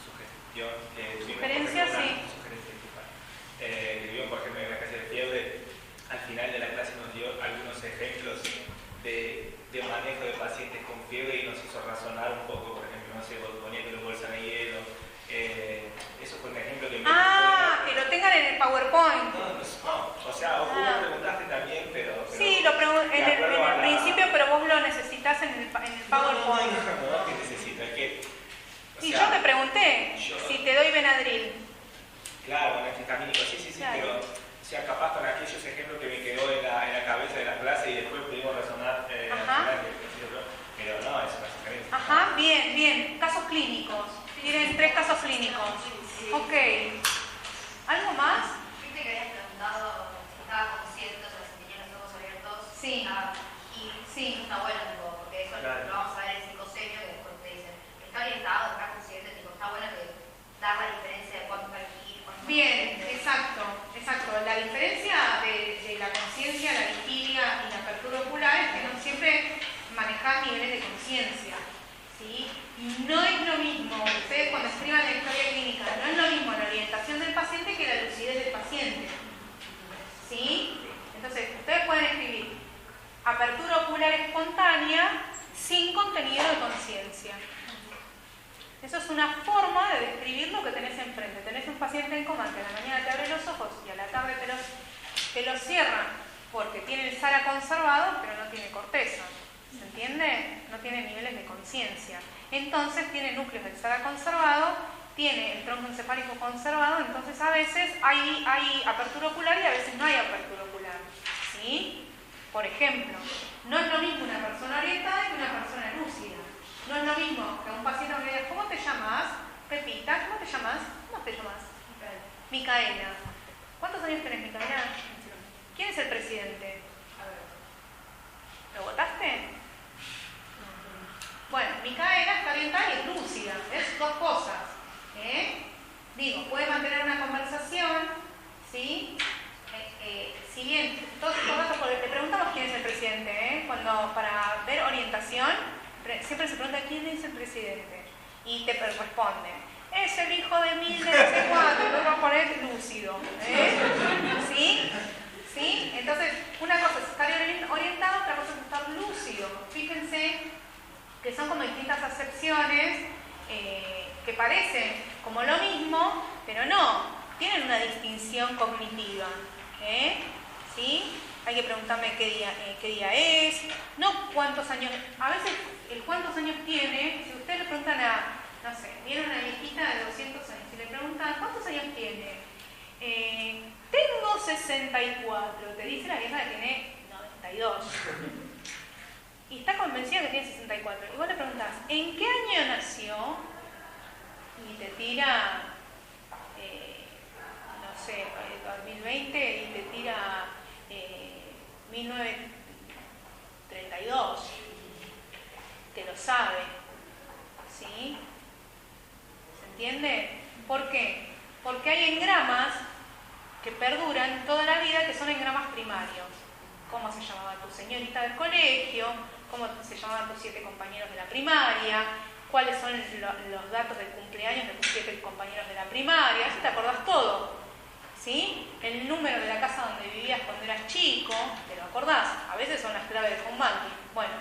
sugestión que tuvimos.
Sugerencia, sí.
Sugerencia, que tuvimos, por
necesitas en el PowerPoint.
No, ¿qué necesito? Es que...
Y yo te pregunté si te doy Benadryl.
Claro, un antihistamínico, sí,
Claro.
pero... O sea, capaz con aquellos ejemplos que me quedó en la cabeza de la clase y después pudimos razonar... pero no, es básicamente...
Ajá, bien. Casos clínicos. Tienen 3 casos clínicos. Ok. ¿Algo más?
Viste que habías preguntado si estaba consciente, o sea, si tenía los ojos abiertos.
Sí.
Y
Sí.
está bueno, tipo, porque eso
Claro.
lo vamos a ver en psicosemio, que después te dicen, está orientado, está consciente, tipo, está bueno que dar la diferencia de cuánto hay que ir, cuánto
Bien, exacto. La diferencia de la conciencia, la vigilia y la apertura ocular es que no siempre manejar niveles de conciencia, ¿sí? Y no es lo mismo, ustedes cuando escriban la historia clínica, no es lo mismo la orientación del paciente que la lucidez del paciente, ¿sí? Entonces, ustedes pueden escribir apertura ocular espontánea sin contenido de conciencia. Eso es una forma de describir lo que tenés enfrente. Tenés un paciente en coma que a la mañana te abre los ojos y a la tarde te los cierra porque tiene el SARA conservado, pero no tiene corteza. ¿Se entiende? No tiene niveles de conciencia. Entonces tiene núcleos del SARA conservado, tiene el tronco encefálico conservado, entonces a veces hay apertura ocular y a veces no hay apertura ocular. ¿Sí? Por ejemplo, no es lo mismo una persona orientada que una persona lúcida. No es lo mismo que un paciente que le diga, ¿cómo te llamas? Pepita, ¿cómo te llamas? ¿Cómo te llamas? Micaela. ¿Cuántos años tenés, Micaela? ¿Quién es el presidente? ¿Lo votaste? Bueno, Micaela está orientada y es lúcida. Es 2 cosas. Digo, puede mantener una conversación, ¿sí? Si bien, todos estos datos, porque te preguntamos quién es el presidente, cuando para ver orientación, siempre se pregunta quién es el presidente y te responde, es el hijo de mil de no sé cuánto, y luego poner lúcido. ¿Sí? ¿Sí? Entonces, una cosa es estar orientado, otra cosa es estar lúcido. Fíjense que son como distintas acepciones que parecen como lo mismo, pero no, tienen una distinción cognitiva. ¿Sí? Hay que preguntarme qué día es, no cuántos años, a veces el cuántos años tiene, si ustedes le preguntan no sé, vieron una viejita de 200 años, si le preguntan ¿cuántos años tiene? Tengo 64, te dice la vieja que tiene 92. Y está convencida que tiene 64. Y vos le preguntás, ¿en qué año nació? Y te tira, no sé, 2020 y te tira 1932. Te lo sabe. ¿Sí? ¿Se entiende? ¿Por qué? Porque hay engramas que perduran toda la vida, que son engramas primarios. ¿Cómo se llamaba tu señorita del colegio? ¿Cómo se llamaban tus 7 compañeros de la primaria? ¿Cuáles son los datos del cumpleaños de tus 7 compañeros de la primaria? Eso te acordás todo. ¿Sí? El número de la casa donde vivías cuando eras chico, te lo acordás. A veces son las claves de home banking. Bueno,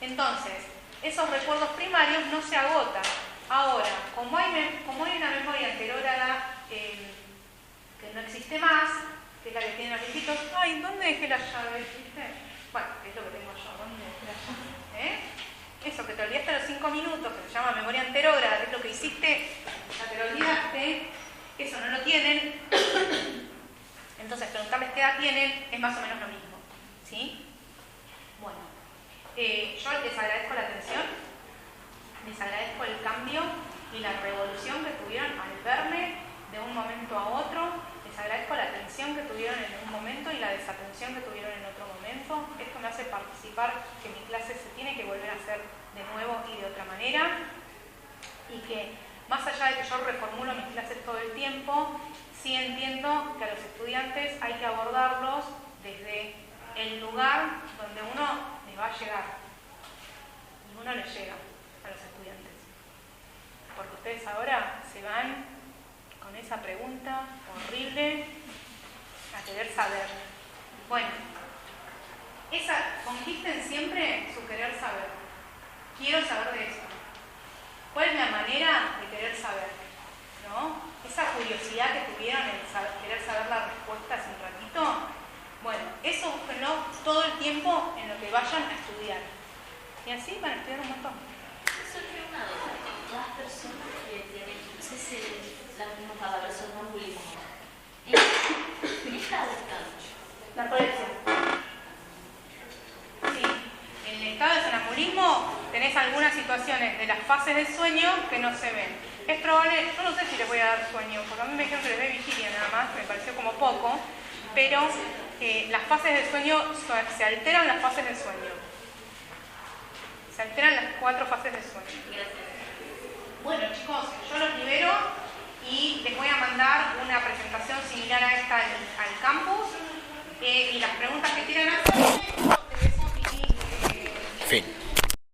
entonces, esos recuerdos primarios no se agotan. Ahora, como hay una memoria anterógrada que no existe más, que es la que tienen los viejitos, ay, ¿dónde dejé la llave? ¿Viste? Bueno, es lo que tengo yo, ¿dónde dejé la llave? Eso, que te olvidaste a los 5 minutos, que se llama memoria anterógrada, que es lo que hiciste, ya te lo olvidaste, eso no lo tienen. Entonces, preguntarles qué edad tienen es más o menos lo mismo. ¿Sí? Bueno, yo les agradezco la atención, les agradezco el cambio y la revolución que tuvieron al verme de un momento a otro. Les agradezco la atención que tuvieron en un momento y la desatención que tuvieron en otro momento. Esto me hace participar que mi clase se tiene que volver a hacer de nuevo y de otra manera. Y que, más allá de que yo reformulo mis clases todo el tiempo, sí entiendo que a los estudiantes hay que abordarlos desde el lugar donde uno les va a llegar. Y uno les llega a los estudiantes. Porque ustedes ahora se van con esa pregunta horrible a querer saber. Bueno, conquisten siempre su querer saber. Quiero saber de esto. ¿Cuál es la manera de querer saber? ¿No? Esa curiosidad que tuvieron en querer saber la respuesta hace un ratito. Bueno, eso búsquenlo todo el tiempo en lo que vayan a estudiar. Y así van a estudiar un montón.
Surge una duda. Las personas que tienen, no sé si la misma palabra, sonambulismo, ¿en qué estado están?
Narcolepsia. Sí. En el estado de sonambulismo tenés algunas situaciones de las fases del sueño que no se ven. Es probable, yo no sé si les voy a dar sueño, porque a mí me dijeron que les dé vigilia nada más, me pareció como poco, pero las fases del sueño, se alteran las fases del sueño. Se alteran las 4 fases del sueño. Bueno chicos, yo los libero y les voy a mandar una presentación similar a esta al campus y las preguntas que quieran hacer,
Fin.